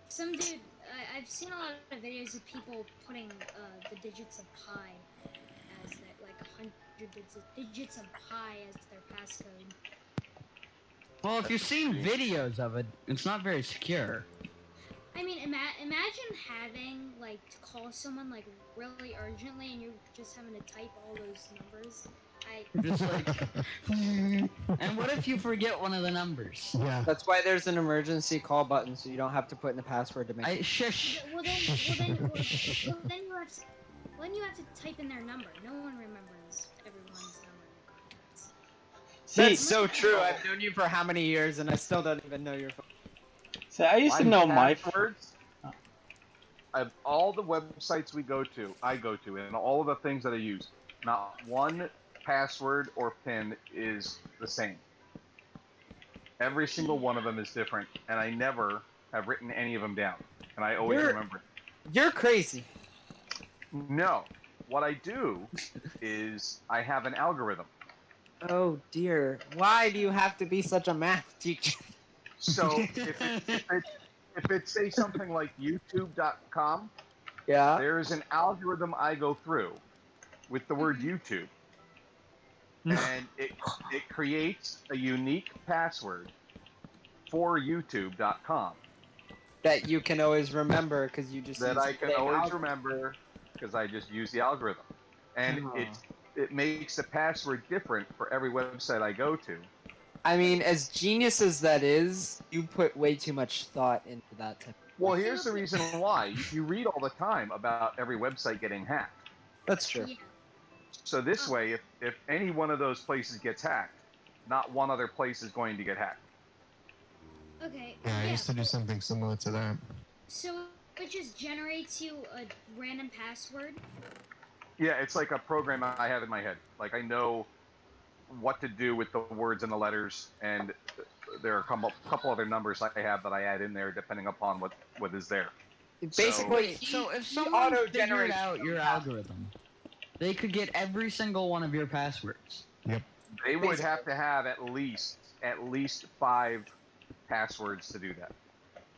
Some dude. I've seen a lot of videos of people putting the digits of pi as their, like 100 digits of pi as their passcode. Well, if you've seen videos of it, it's not very secure. I mean, imagine having like to call someone like really urgently, and you're just having to type all those numbers. Just like, and what if you forget one of the numbers? Yeah. that's why there's an emergency call button, so you don't have to put in the password to make. Shush. Well, then you have to type in their number. No one remembers everyone's number in the contacts. That's so true. I've known you for how many years, and I still don't even know your phone. So I used to know my passwords. Of all the websites I go to, and all of the things that I use, not one password or PIN is the same. Every single one of them is different, and I never have written any of them down, and I always remember it. You're crazy. No, what I do is I have an algorithm. Oh dear. Why do you have to be such a math teacher? So if it say something like YouTube.com, Yeah. there is an algorithm I go through with the word YouTube. And it creates a unique password for YouTube.com. That you can always remember because you just. That use I the can same always algorithm. remember because I just use the algorithm. And it makes the password different for every website I go to. I mean, as genius as that is, you put way too much thought into that type. Well, here's the reason why. You read all the time about every website getting hacked. That's true. Yeah. So this way, if any one of those places gets hacked, not one other place is going to get hacked. Okay. Yeah, I used to do something similar to that. So it just generates you a random password. Yeah, it's like a program I have in my head. Like I know what to do with the words and the letters, and there are a couple other numbers I have that I add in there depending upon what is there. Basically, So if he someone figured auto-generates out your algorithm, they could get every single one of your passwords. Yep. They would have to have at least at least 5 passwords to do that.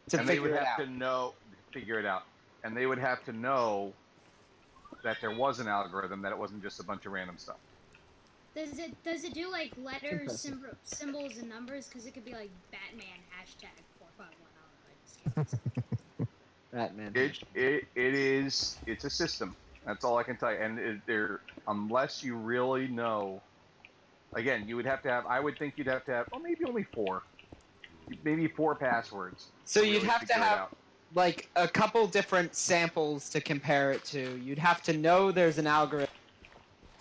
To and they would figure it have out. to figure it out. And they would have to know that there was an algorithm, that it wasn't just a bunch of random stuff. Does it do like letters, symbols, and numbers? Because it could be like Batman #451. I don't know. Batman. It's a system. That's all I can tell you. And unless you really know, again, you would have to have. I would think you'd have to have. Well, maybe only 4. Maybe 4 passwords. So to you'd really have to figure it have out. like a couple different samples to compare it to. You'd have to know there's an algorithm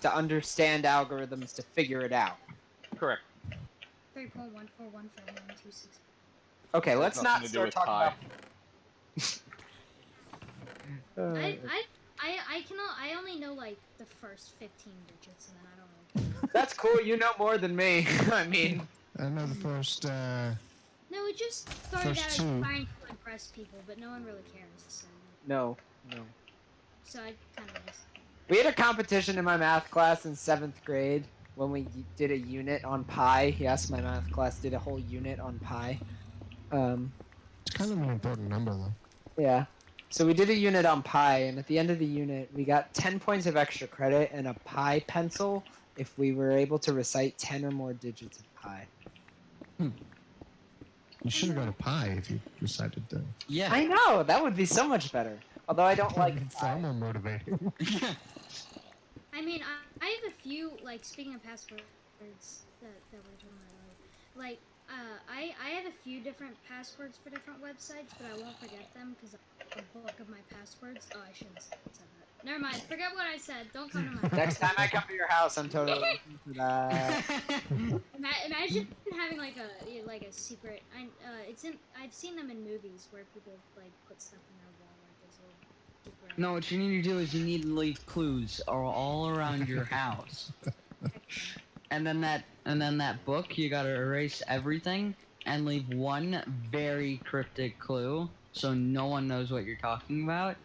to understand algorithms to figure it out. Correct. 3.141512. Okay, let's nothing not to do start with talking pi. about. I only know like the first 15 digits, and then I don't know. That's cool. You know more than me. I mean, I know the first. No, it just started First out as 2. trying to impress people, but no one really cares. So, no. so I kind of just. We had a competition in my math class in 7th grade when we did a unit on pi. Yes, my math class did a whole unit on pi. It's kind of an important number, though. Yeah. So we did a unit on pi, and at the end of the unit, we got 10 points of extra credit and a pi pencil if we were able to recite 10 or more digits of pi. You should have got a pie if you decided to. Yeah. I know! That would be so much better. Although I don't like far more motivating. I mean, I have a few, like, speaking of passwords that we're talking about, like, I have a few different passwords for different websites, but I won't forget them because I have a book of my passwords. Oh, I shouldn't have said that. Never mind, forget what I said. Don't come to my house. Next time I come to your house, I'm totally looking for that. Imagine having like a secret. I've seen them in movies where people like put stuff in their wall, like those little secret. No, what you need to do is you need to leave clues all around your house. And then that book, you gotta erase everything and leave one very cryptic clue so no one knows what you're talking about.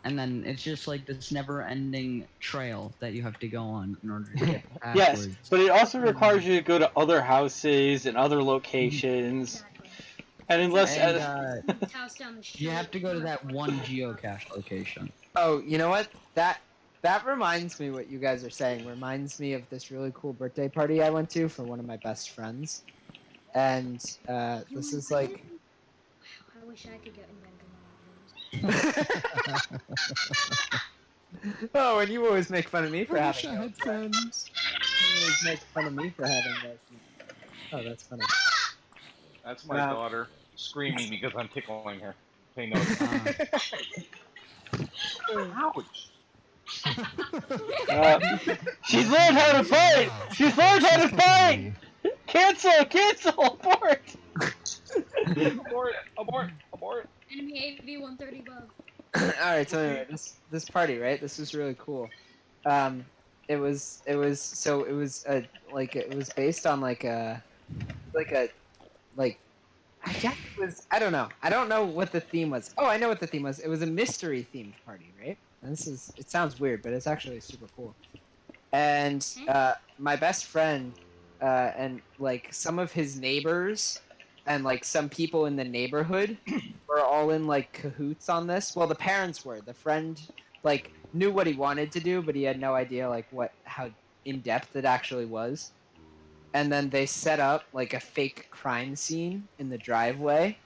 And then it's just like this never-ending trail that you have to go on in order to get the passwords. Yes, but it also requires you to go to other houses and other locations. Exactly. And unless... House down the street. You have to go to that one geocache location. Oh, you know what? That reminds me what you guys are saying. Reminds me of this really cool birthday party I went to for one of my best friends. And this is like... Wow, I wish I could get invented. Oh, and you always make fun of me for I wish having I had friends. You always make fun of me for having that. Oh, that's funny. That's my daughter screaming because I'm tickling her. Pay no attention. Ouch. She's learned how to fight! She's learned how to fight! Cancel! Abort! Abort! Enemy AV 130 above. Alright, so anyway, this party, right? This was really cool. It was based on I guess it was, I don't know. I don't know what the theme was. Oh, I know what the theme was. It was a mystery themed party, right? And it sounds weird, but it's actually super cool. And my best friend and like some of his neighbors and like some people in the neighborhood were all in like cahoots on this. Well, the parents were. The friend like knew what he wanted to do, but he had no idea like how in depth it actually was. And then they set up like a fake crime scene in the driveway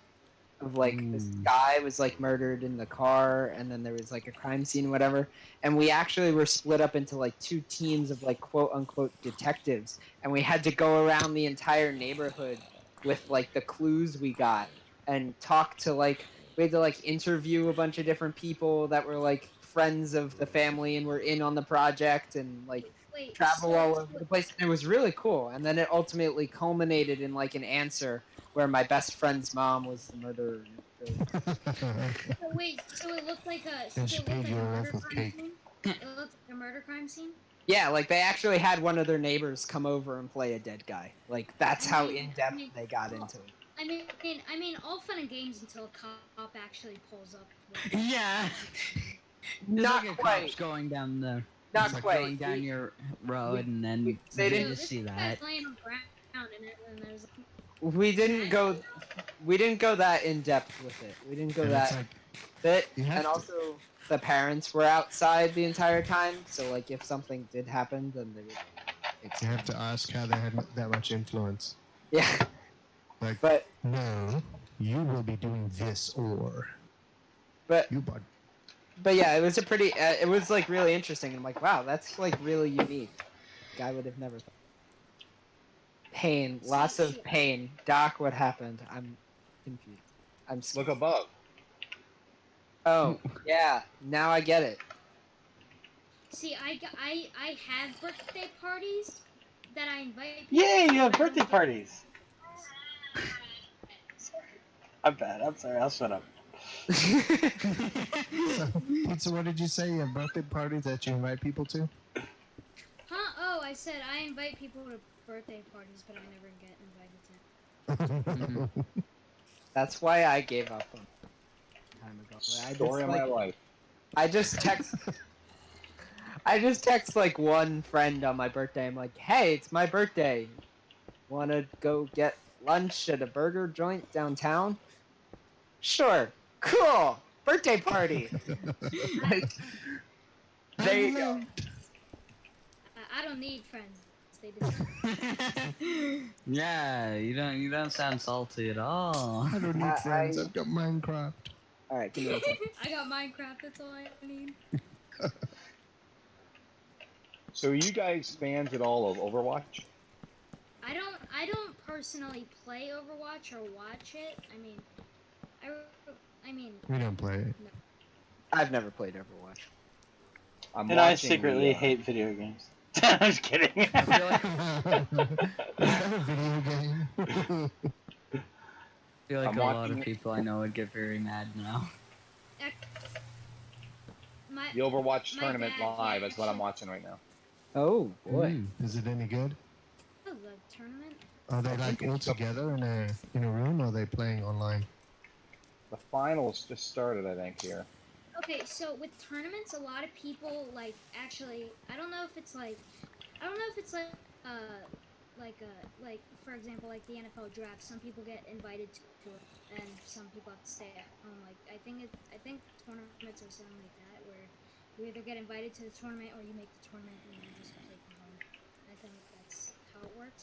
of like this guy was like murdered in the car, and then there was like a crime scene, whatever. And we actually were split up into like 2 teams of like quote unquote detectives, and we had to go around the entire neighborhood with like the clues we got and talk to like we had to like interview a bunch of different people that were like friends of the family and were in on the project and like travel all over the place. It was really cool, and then it ultimately culminated in like an answer where my best friend's mom was the murderer. So it looked like a murder crime scene? It looked like a murder crime scene? Yeah, like they actually had one of their neighbors come over and play a dead guy. Like that's how in depth they got into it. I mean, all fun and games until a cop actually pulls up. Yeah. Not like quite. Cops going down the. Not like quite. Going down your road, and then they you didn't just see This that. guy's laying on the ground. and there's We didn't go that in depth with it. We didn't go And that it's like, bit, you have and to- also the parents were outside the entire time, so like if something did happen, then they would. you have to ask how they had that much influence. Yeah, Like, but no, you will be doing this, or but you bud. but yeah, it was a pretty. It was like really interesting. I'm like, wow, that's like really unique. I would have never thought. Pain, lots of pain. Doc, what happened? I'm confused. I'm Look scared. above. Oh, yeah. Now I get it. See, I have birthday parties that I invite people Yay, to, you have but I don't birthday get- parties. I'm bad. I'm sorry. I'll shut up. So, Pizza, what did you say? You have birthday parties that you invite people to? Huh? Oh, I said I invite people to birthday parties, but I never get invited to. That's why I gave up on time ago. Story of my life. I just text like one friend on my birthday. I'm like, hey, it's my birthday. Wanna go get lunch at a burger joint downtown? Sure. Cool. Birthday party. Like, there you go. I don't need friends. They just. Yeah, you don't sound salty at all. I don't need friends. I've got Minecraft. All right, give me a second. I got Minecraft. That's all I need. So, are you guys fans at all of Overwatch? I don't personally play Overwatch or watch it. I mean, We don't play it. No. I've never played Overwatch. And I secretly hate video games. I'm just kidding. Is that a video game? I feel like I'm a lot watching of people I know would get very mad now. The Overwatch my tournament dad live can't is what I'm actually- watching right now. Oh boy. Is it any good? Oh, the tournament. Are they like all together in a room, or are they playing online? The finals just started, I think, here. Okay, so with tournaments, a lot of people like actually. I don't know if it's like like for example, like the NFL draft. Some people get invited to it, and some people have to stay at home. Like I think tournaments are something like that, where you either get invited to the tournament or you make the tournament and you just play from home. I think that's how it works.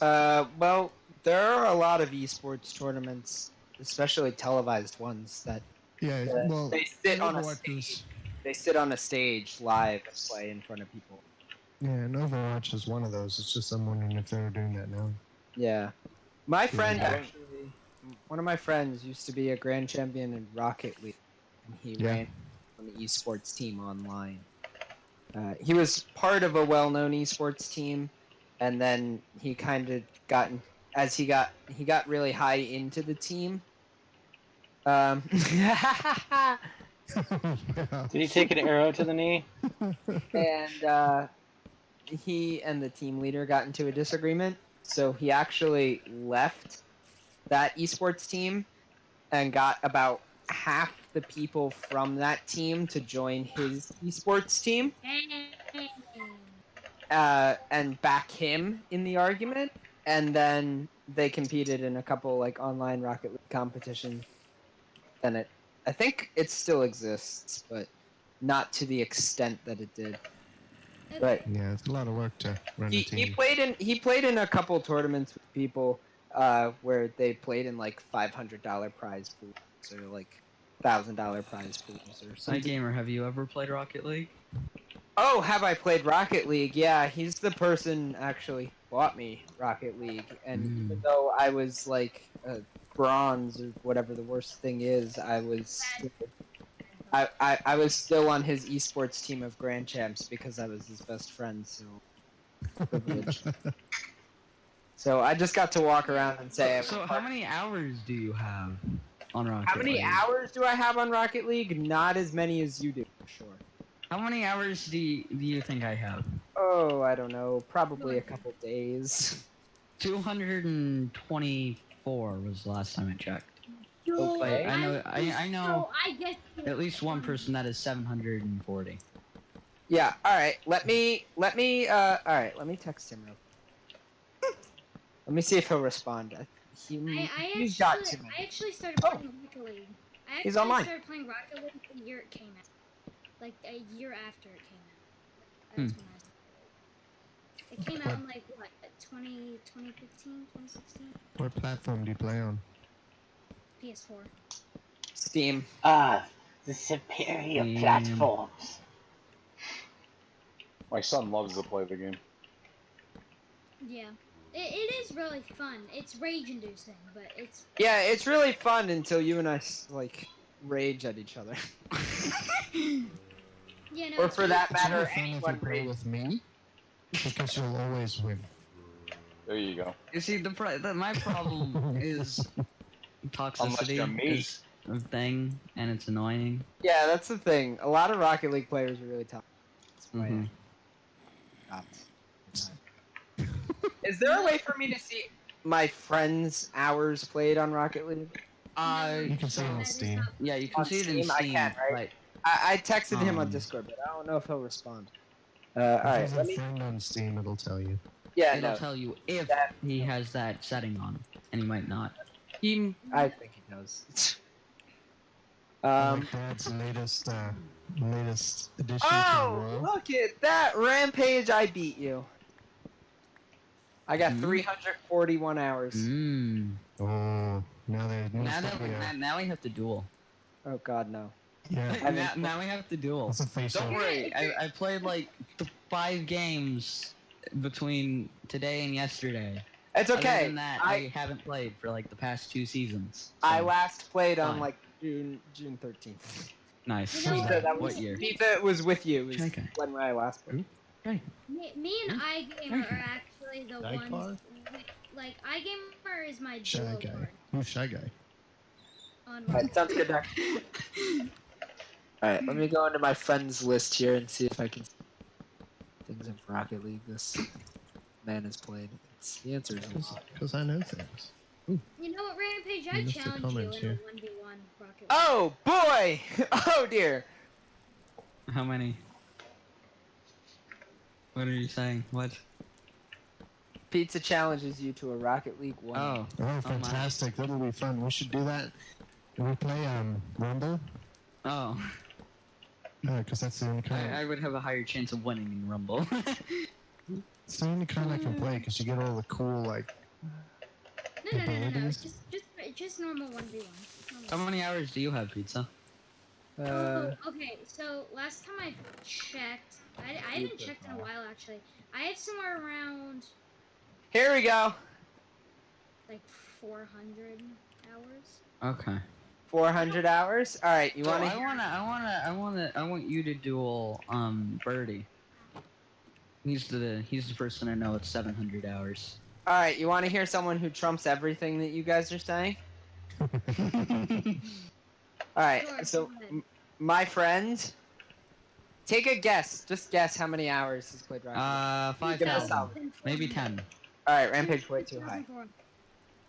Well, there are a lot of esports tournaments, especially televised ones, that Yeah, well, they sit on a Overwatch stage. is- They sit on a stage live and play in front of people. Yeah, and Overwatch is one of those. It's just I'm wondering if they're doing that now. Yeah. My friend Yeah. actually, one of my friends used to be a grand champion in Rocket League, and he ran on the esports team online. He was part of a well-known esports team, and then he kind of he got really high into the team. Did he take an arrow to the knee? And he and the team leader got into a disagreement, so he actually left that esports team and got about half the people from that team to join his esports team and back him in the argument, and then they competed in a couple like online Rocket League competitions, and I think it still exists, but not to the extent that it did. But yeah, it's a lot of work to run a he team. played in a couple tournaments with people where they played in like $500 prize pools or like $1,000 prize pools or Hi something. gamer, have you ever played Rocket League? Oh, have I played Rocket League? Yeah, he's the person actually who bought me Rocket League, and even though I was like bronze or whatever the worst thing is, I was still on his esports team of Grand Champs because I was his best friend, so privilege. So I just got to walk around and say. So how many hours do you have on Rocket League? How many hours do I have on Rocket League? Not as many as you do, for sure. How many hours do you think I have? Oh, I don't know. Probably a couple days. 224 was the last time I checked. Okay. I know So I guess at least one person that is 740. Yeah. All right. Let me text him real quick. Let me see if he'll respond. He's got too many. I actually started playing Rocket League. I He's actually online. started playing Rocket League the year it came out. Like a year after it came out. That's when I started. It came out in like what, 2015, 2016? What platform do you play on? PS4. Steam. The superior platforms. My son loves to play the game. Yeah. It is really fun. It's rage-inducing, but it's... Yeah, it's really fun until you and I, like, rage at each other. Yeah, no, Or for that It's matter, really fun if you anyone play rage. with me, because you'll always win. There you go. You see, my problem is Unless you're toxicity me. is a thing, and it's annoying. Yeah, that's the thing. A lot of Rocket League players are really tough. That's why Mhm. I stopped. Is there a way for me to see my friends' hours played on Rocket League? You can see it on that is Steam. not- Yeah, you can On see it in Steam, I Steam. can, right? I texted him on Um, Discord, but I don't know if he'll respond. If Alright, he's a let me... friend on Steam, it'll tell you. Yeah, It'll no. tell you if That- he has that setting on, and he might not. I think he knows. Like Dad's latest addition to the Oh, world. look at that! Rampage, I beat you. I got 341 hours. Oh, now there's no Now we have to duel. Oh god, no. Yeah, now we have to duel. that's a face Don't off. worry, I played like 5 games between today and yesterday. It's okay. Other than that, I haven't played for like the past 2 seasons. I so- last played on Fine. like June 13th. Nice. You know Pizza, that What was, year? Pizza was with you. Was Okay. when I last played. Me and iGamer are actually the Shy ones... Like, iGamer is my Shy duo guy. card Who's Shy Guy? on Alright, sounds good, Doc. Alright, let me go into my friends list here and see if I can see things of Rocket League this man has played. The answer is a lot. Because I know things. You know what, Rampage? I Missed the challenge you comments in here. a 1v1 Rocket League. Oh boy! Oh dear! How many? What are you saying? What? Pizza challenges you to a Rocket League 1. Oh. Oh, fantastic. That'll be fun. We should do that. Can we play Rumble? Oh. Because that's the only kind. I would have a higher chance of winning in Rumble. It's the only kind I can play because you get all the cool like. No. abilities. Just normal 1v1. How many hours do you have, Pizza? Okay, so last time I checked, I haven't checked in a while actually. I have somewhere around Here we go. like 400 hours. Okay. 400 hours. All right, you So want to? I want you to duel Birdie. He's the person I know at 700 hours. All right, you want to hear someone who trumps everything that you guys are saying? All right, Sure, so go ahead. my friend, take a guess. Just guess how many hours he's played Rocket League. Give us 5,000. solid. Maybe 10. All right, Rampage way too high. 2004.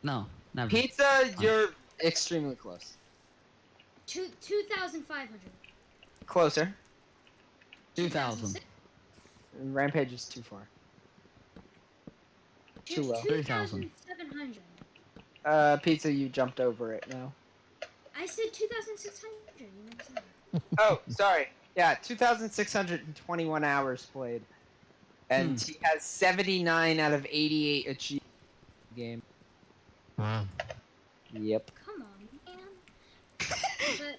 No, never. Pizza, you're extremely close. 2,500. Closer. 2,000. Rampage is too far. Too low. 3,000. 2,700. Pizza, you jumped over it now. I said 2,600. You know what I'm saying? Oh, sorry. Yeah, 2,621 hours played. And he has 79 out of 88 achieved in the game. Wow. Yep. Come on, man.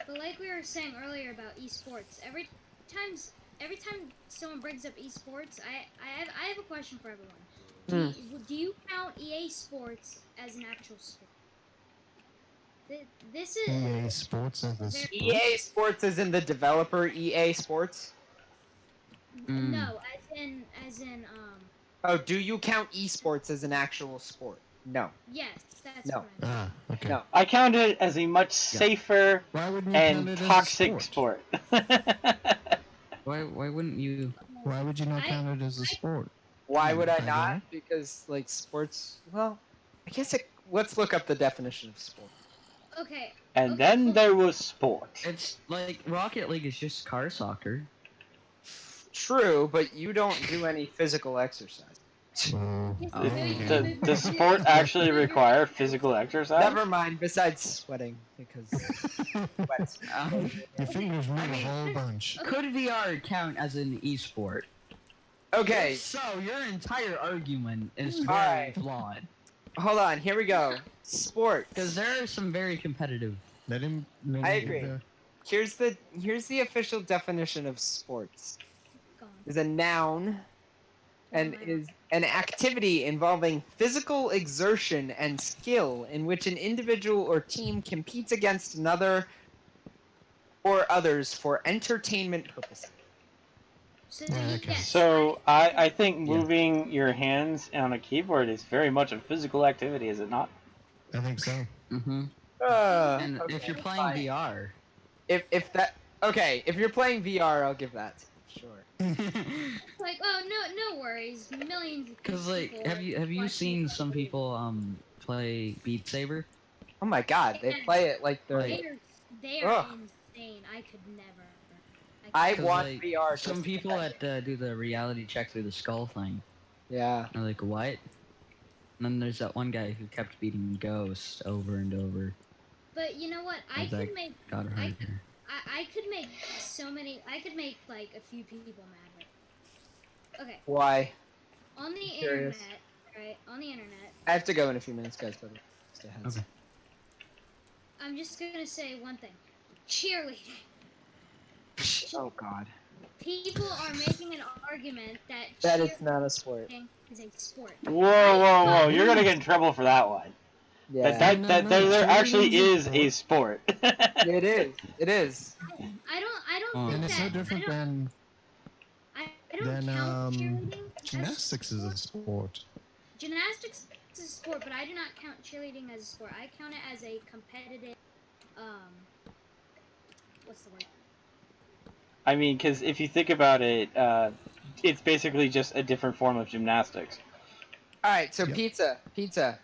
but like we were saying earlier about esports, every time someone brings up esports, I have a question for everyone. Do you count EA Sports as an actual sport? This is EA Sports as a sport. EA Sports is in the developer EA Sports? no, as in Oh, do you count esports as an actual sport? No. yes, that's No. what I meant. Okay. No. I count it as a much safer Why wouldn't you count and it as a toxic sport. Why wouldn't you? Why would you not count it as a sport? Why would I I not? don't. Because, like, sports... Well, I guess let's look up the definition of sport. Okay. And okay, then hold there was sport. It's like Rocket League is just car soccer. True, but you don't do any physical exercise. Does sport actually require physical exercise? Never mind. Besides sweating, because sweat's Your fingers move a whole bunch. Could VR count as an esport? okay. If so, your entire argument is very Alright. flawed. Hold on. Here we go. Sport. Because there are some very competitive. Let him. I agree. Here's the official definition of sports. Is a noun, and is an activity involving physical exertion and skill in which an individual or team competes against another or others for entertainment purposes. So I think moving your hands on a keyboard is very much a physical activity, is it not? I think so. Mm-hmm. And Okay, if you're playing fine. VR, if you're playing VR, I'll give that. Sure. Like, oh no worries, millions of because like, people have you watching seen this some video. people Play Beat Saber? Oh my God, they play it like they're. They are insane. I could never. I Cause, want like, VR. Some people that do the reality check through the skull thing. Yeah. Are like, what? And then there's that one guy who kept beating Ghost over and over. But you know what? I could make. Got her I here. could make so many. I could make like a few people mad. Okay. Why? On the Curious. internet, right? On the internet. I have to go in a few minutes, guys. But stay ahead. Okay. I'm just gonna say one thing. Cheerleading. Oh God. People are making an argument that That is not a sport. is a sport. Whoa! You're gonna get in trouble for that one. Yeah. That there actually is a sport. It is. It is. I don't And think it's that. no different than I don't count cheerleading. gymnastics is a sport. Gymnastics is a sport, but I do not count cheerleading as a sport. I count it as a competitive. What's the word? I mean, because if you think about it, it's basically just a different form of gymnastics. All right. So Yep. pizza.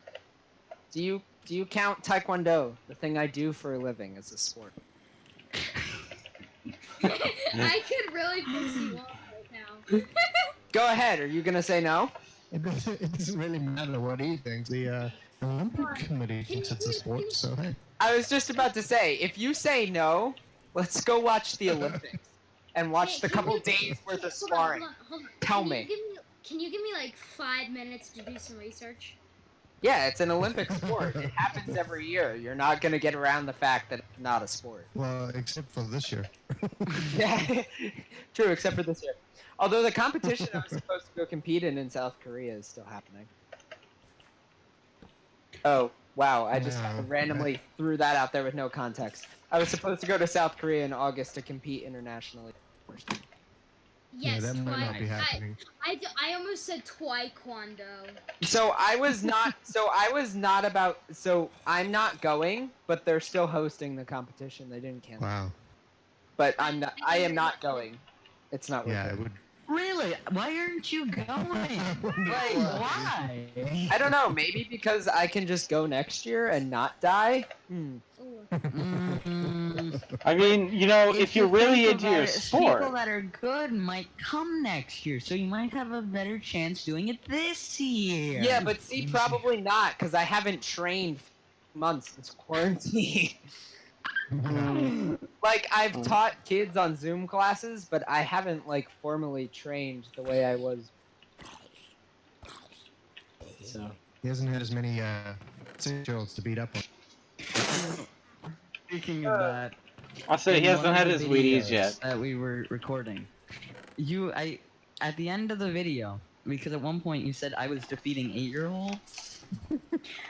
Do you count Taekwondo, the thing I do for a living, as a sport? I could really piss you off right now. Go ahead. Are you gonna say no? It doesn't really matter what he thinks. The Olympic Committee thinks it's a sport, so hey. I was just about to say, if you say no, let's go watch the Olympics and watch the couple days worth of sparring. Hold on. Tell me. Can you give me like 5 minutes to do some research? Yeah, it's an Olympic sport. It happens every year. You're not gonna get around the fact that it's not a sport. Well, except for this year. Yeah, true, except for this year. Although the competition I was supposed to go compete in South Korea is still happening. Oh, wow, I just randomly threw that out there with no context. I was supposed to go to South Korea in August to compete internationally. Yes, yeah, that might not be happening. I almost said taekwondo. So I'm not going, but they're still hosting the competition. They didn't cancel. Wow. But I am not going. It's not worth Yeah, it. it would. Really? Why aren't you going? Like, why? I don't know. Maybe because I can just go next year and not die. I mean, you know, if you're really into your sport, people that are good might come next year, so you might have a better chance doing it this year. Yeah, but see, probably not, because I haven't trained for months since quarantine. Like, I've taught kids on Zoom classes, but I haven't, like, formally trained the way I was. So. He hasn't had as many 6-year-olds to beat up on. Speaking of that, I'll say he hasn't had his Wheaties videos yet. that we were recording. At the end of the video, because at one point you said I was defeating 8-year-olds.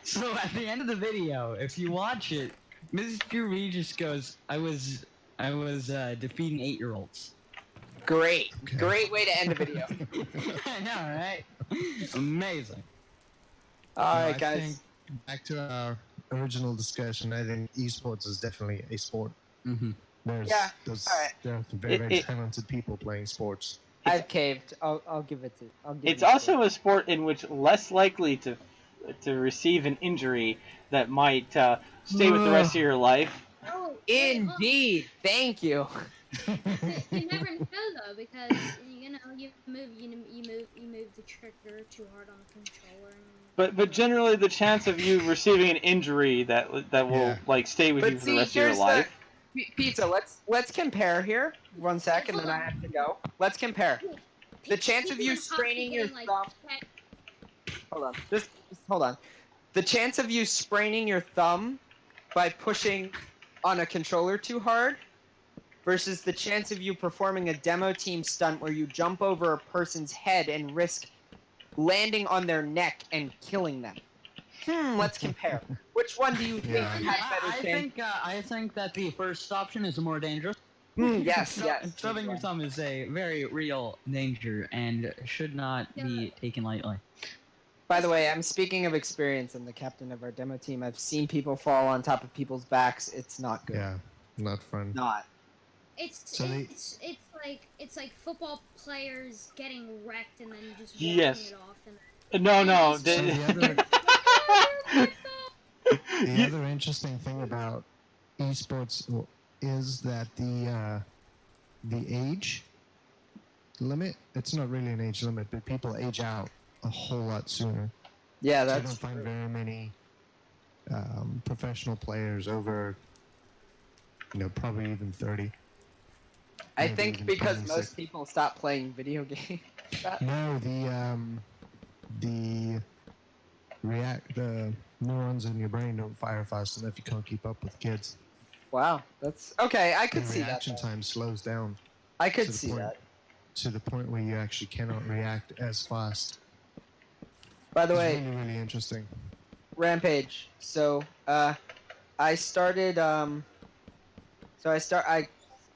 So at the end of the video, if you watch it, Mr. Regis goes, I was defeating 8-year-olds. Great. Okay. Great way to end a video. I know, right? Amazing. Alright, I guys. think back to our original discussion, I think esports is definitely a sport. Mm-hmm. There Yeah, are some very, It- very it- talented people playing sports. I've caved. I'll give it to. It's also a sport in which less likely to receive an injury that might stay with the rest of your life. Oh, Indeed. Thank you. You never know though, because you know you move the trigger too hard on the controller. But generally, the chance of you receiving an injury that will Yeah. like stay with you But for the see, rest of your here's life. Pizza. Let's compare here. 1 second, then I have to go. Let's compare. The chance of you straining your thumb. Hold on. Just hold on. The chance of you spraining your thumb by pushing on a controller too hard versus the chance of you performing a demo team stunt where you jump over a person's head and risk landing on their neck and killing them. Let's compare. Which one do you think Yeah. has better chance? I think that the first option is more dangerous. Yes, yes. Stubbing your thumb is a very real danger and should not be taken lightly. By the way, I'm speaking of experience. I'm the captain of our demo team. I've seen people fall on top of people's backs. It's not good. Yeah, not fun. Not. It's like football players getting wrecked and then just walking it off. And No. So the other interesting thing about esports is that the age limit, it's not really an age limit, but people age out a whole lot sooner. Yeah, So that's you don't find very many professional players over, probably even 30. I Maybe think even because 26. most people stop playing video games. No, the neurons in your brain don't fire fast enough. You can't keep up with kids. Wow, that's okay. I could The see that. reaction time slows down I could see that. to the point where you actually cannot react as fast. By the It's way, really, really interesting. Rampage. So, I started. I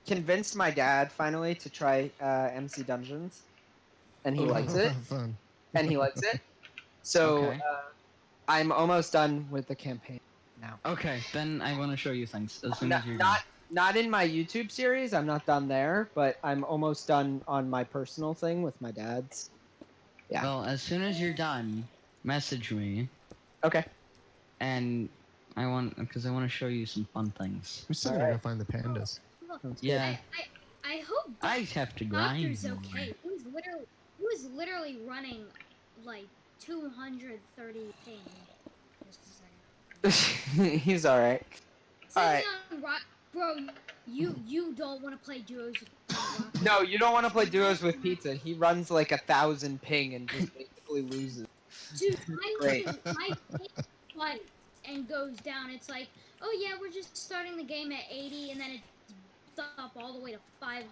convinced my dad finally to try MC Dungeons, and he likes it. Fun. And he likes it. So, Okay. I'm almost done with the campaign now. Okay, then I want to show you things as soon as you're done. Not in my YouTube series. I'm not done there, but I'm almost done on my personal thing with my dad's. Yeah. Well, as soon as you're done, message me, Okay. and I want to show you some fun things. We still gotta go find the pandas. Yeah. I hope I have to grind. Doctor's okay. He was literally running like 230 ping. Just a second. He's all right. All right. Bro, you don't want to play duos with Rock. No, you don't want to play duos with Pizza. He runs like 1,000 ping and just basically loses. Dude, Great. my ping spikes and goes down. It's like, oh yeah, we're just starting the game at 80, and then it's up all the way to 5.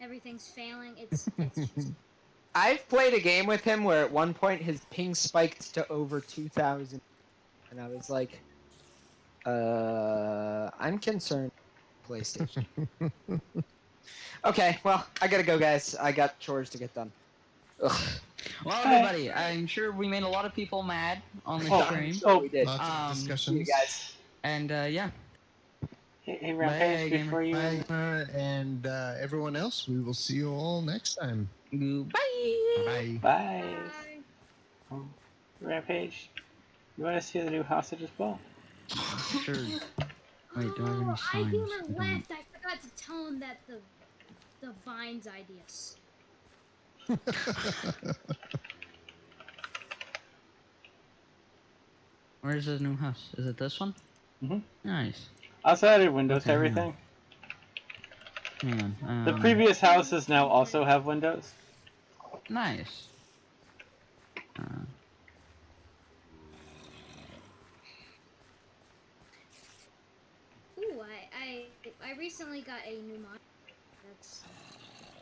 Everything's failing. It's just... I've played a game with him where at one point his ping spiked to over 2,000, and I was like, I'm concerned. PlayStation. Okay, well, I gotta go, guys. I got chores to get done. Ugh. Well, everybody, I'm sure we made a lot of people mad on the stream. We did. Lots of See discussions. you guys. And yeah. Hey, Rampage, before you... Bye, and everyone else, we will see you all next time. Goodbye. Bye. Bye. Rampage, you want to see the new house I just bought? Sure. Wait, do I have any signs? Gamer left. I forgot to tell him that the Vines ideas. Where's the new house? Is it this one? Mhm. Nice. Also added windows to Okay, everything. Hang on. The previous houses now also have windows. Nice. Ooh, I recently got a new mod. That's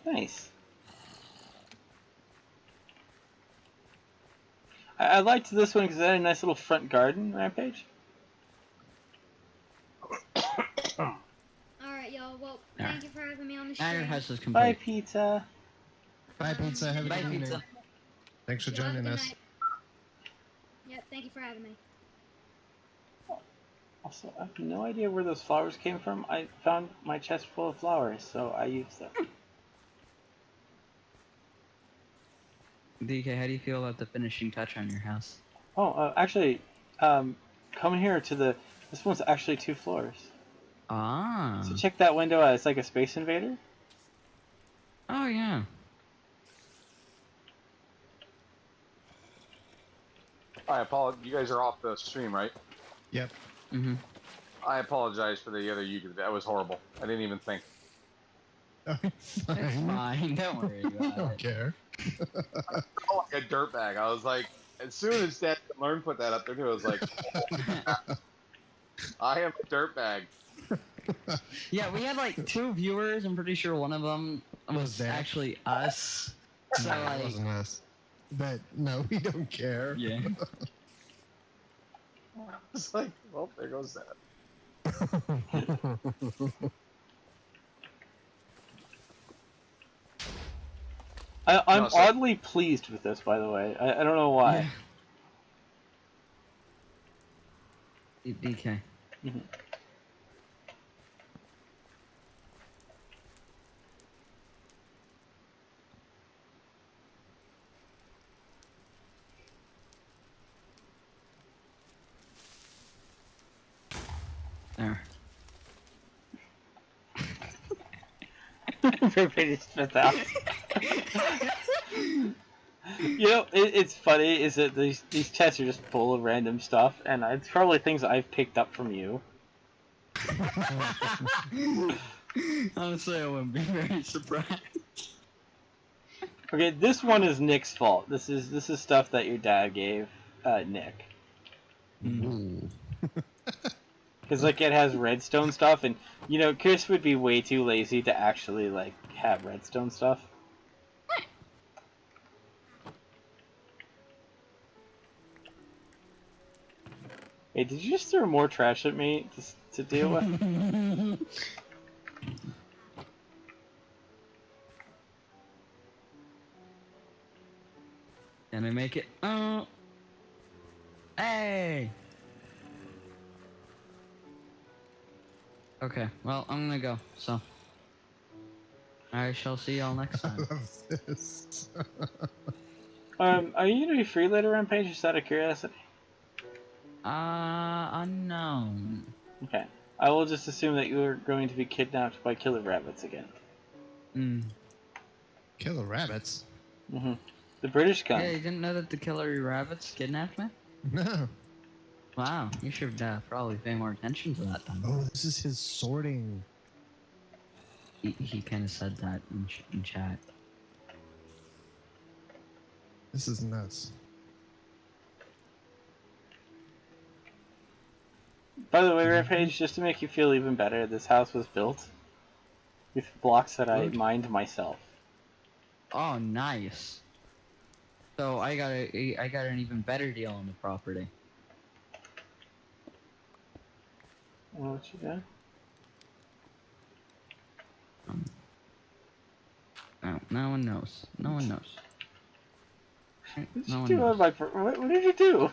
Nice. I liked this one because it had a nice little front garden, Rampage. alright, y'all. Well, thank you for having me on the Now your stream. house is complete. Bye, pizza. Bye, Pizza. Have a Bye, good evening. pizza. Thanks for Y'all have a joining good us. night. Yep, thank you for having me. Also, I have no idea where those flowers came from. I found my chest full of flowers, so I used them. DK, how do you feel about the finishing touch on your house? Oh, actually, come here to the... This one's actually 2 floors. Ah. So check that window out. It's like a Space Invader. Oh, yeah. I apologize. You guys are off the stream, right? Yep. Mm-hmm. I apologize for the other YouTube. That was horrible. I didn't even think. It's fine. Don't worry I about don't it. care. I felt like a dirtbag. I was like, as soon as Dad Learn put that up there, too, I was like, I am a dirtbag. Yeah, we had like 2 viewers. I'm pretty sure one of them was that? actually us. So, No, it like, wasn't us. But no, we don't care. yeah. It's like, well, there goes that. I'm No, so- oddly pleased with this, by the way. I don't know why. Yeah. DK. Mhm. There. Everybody spits out. You know, it's funny is that these chests are just full of random stuff, and it's probably things I've picked up from you. Honestly, I wouldn't be very surprised. Okay, this one is Nick's fault. This is stuff that your dad gave Nick. Ooh. Because like it has redstone stuff, and you know Chris would be way too lazy to actually like have redstone stuff. Hey, did you just throw more trash at me to deal with? Can I make it? Oh. Hey. Okay, well, I'm gonna go, so. I shall see y'all next I time. love this. Are you gonna be free later, Rampage? Just out of curiosity. Unknown. Okay. I will just assume that you are going to be kidnapped by killer rabbits again. Killer rabbits? Mm-hmm. The British kind. Yeah, you didn't know that the killer rabbits kidnapped me? No. Wow, you should probably pay more attention to that then. Oh, this is his sorting. He kind of said that in chat. This is nuts. By the way, Rampage, just to make you feel even better, this house was built with blocks that I mined myself. Oh, nice. So I got an even better deal on the property. What you got? No, no one knows. No one knows. No one knows. What did you do?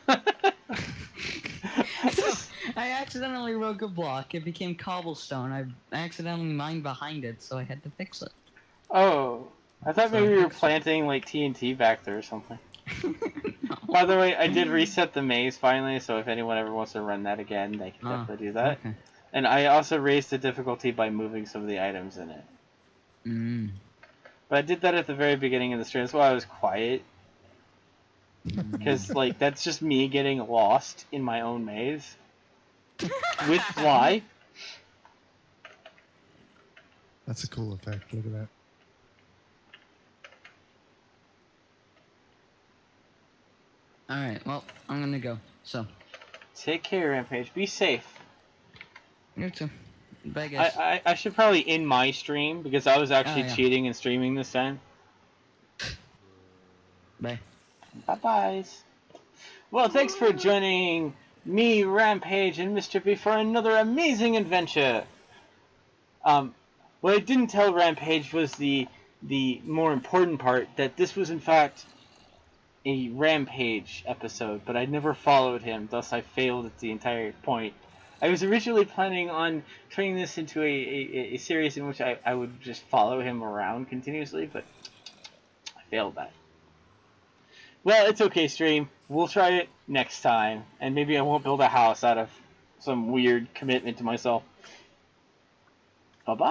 I accidentally broke a block. It became cobblestone. I accidentally mined behind it, so I had to fix it. Oh, I thought So maybe I you were fixed it. planting like TNT back there or something. No. By the way, I did reset the maze finally, so if anyone ever wants to run that again, they can Ah, definitely do that. Okay. And I also raised the difficulty by moving some of the items in it. But I did that at the very beginning of the stream. That's why I was quiet. Because, like, that's just me getting lost in my own maze. With Fly. That's a cool effect. Look at that. Alright, well, I'm gonna go. So. Take care, Rampage. Be safe. You too. Bye, guys. I should probably end my stream, because I was actually yeah. cheating and streaming this time. Bye. Bye-byes. Well, thanks for joining me, Rampage, and Mr. B for another amazing adventure. What I didn't tell Rampage was the more important part, that this was in fact a Rampage episode, but I never followed him, thus I failed at the entire point. I was originally planning on turning this into a series in which I would just follow him around continuously, but I failed that. Well, it's okay, stream. We'll try it next time, and maybe I won't build a house out of some weird commitment to myself. Bye bye.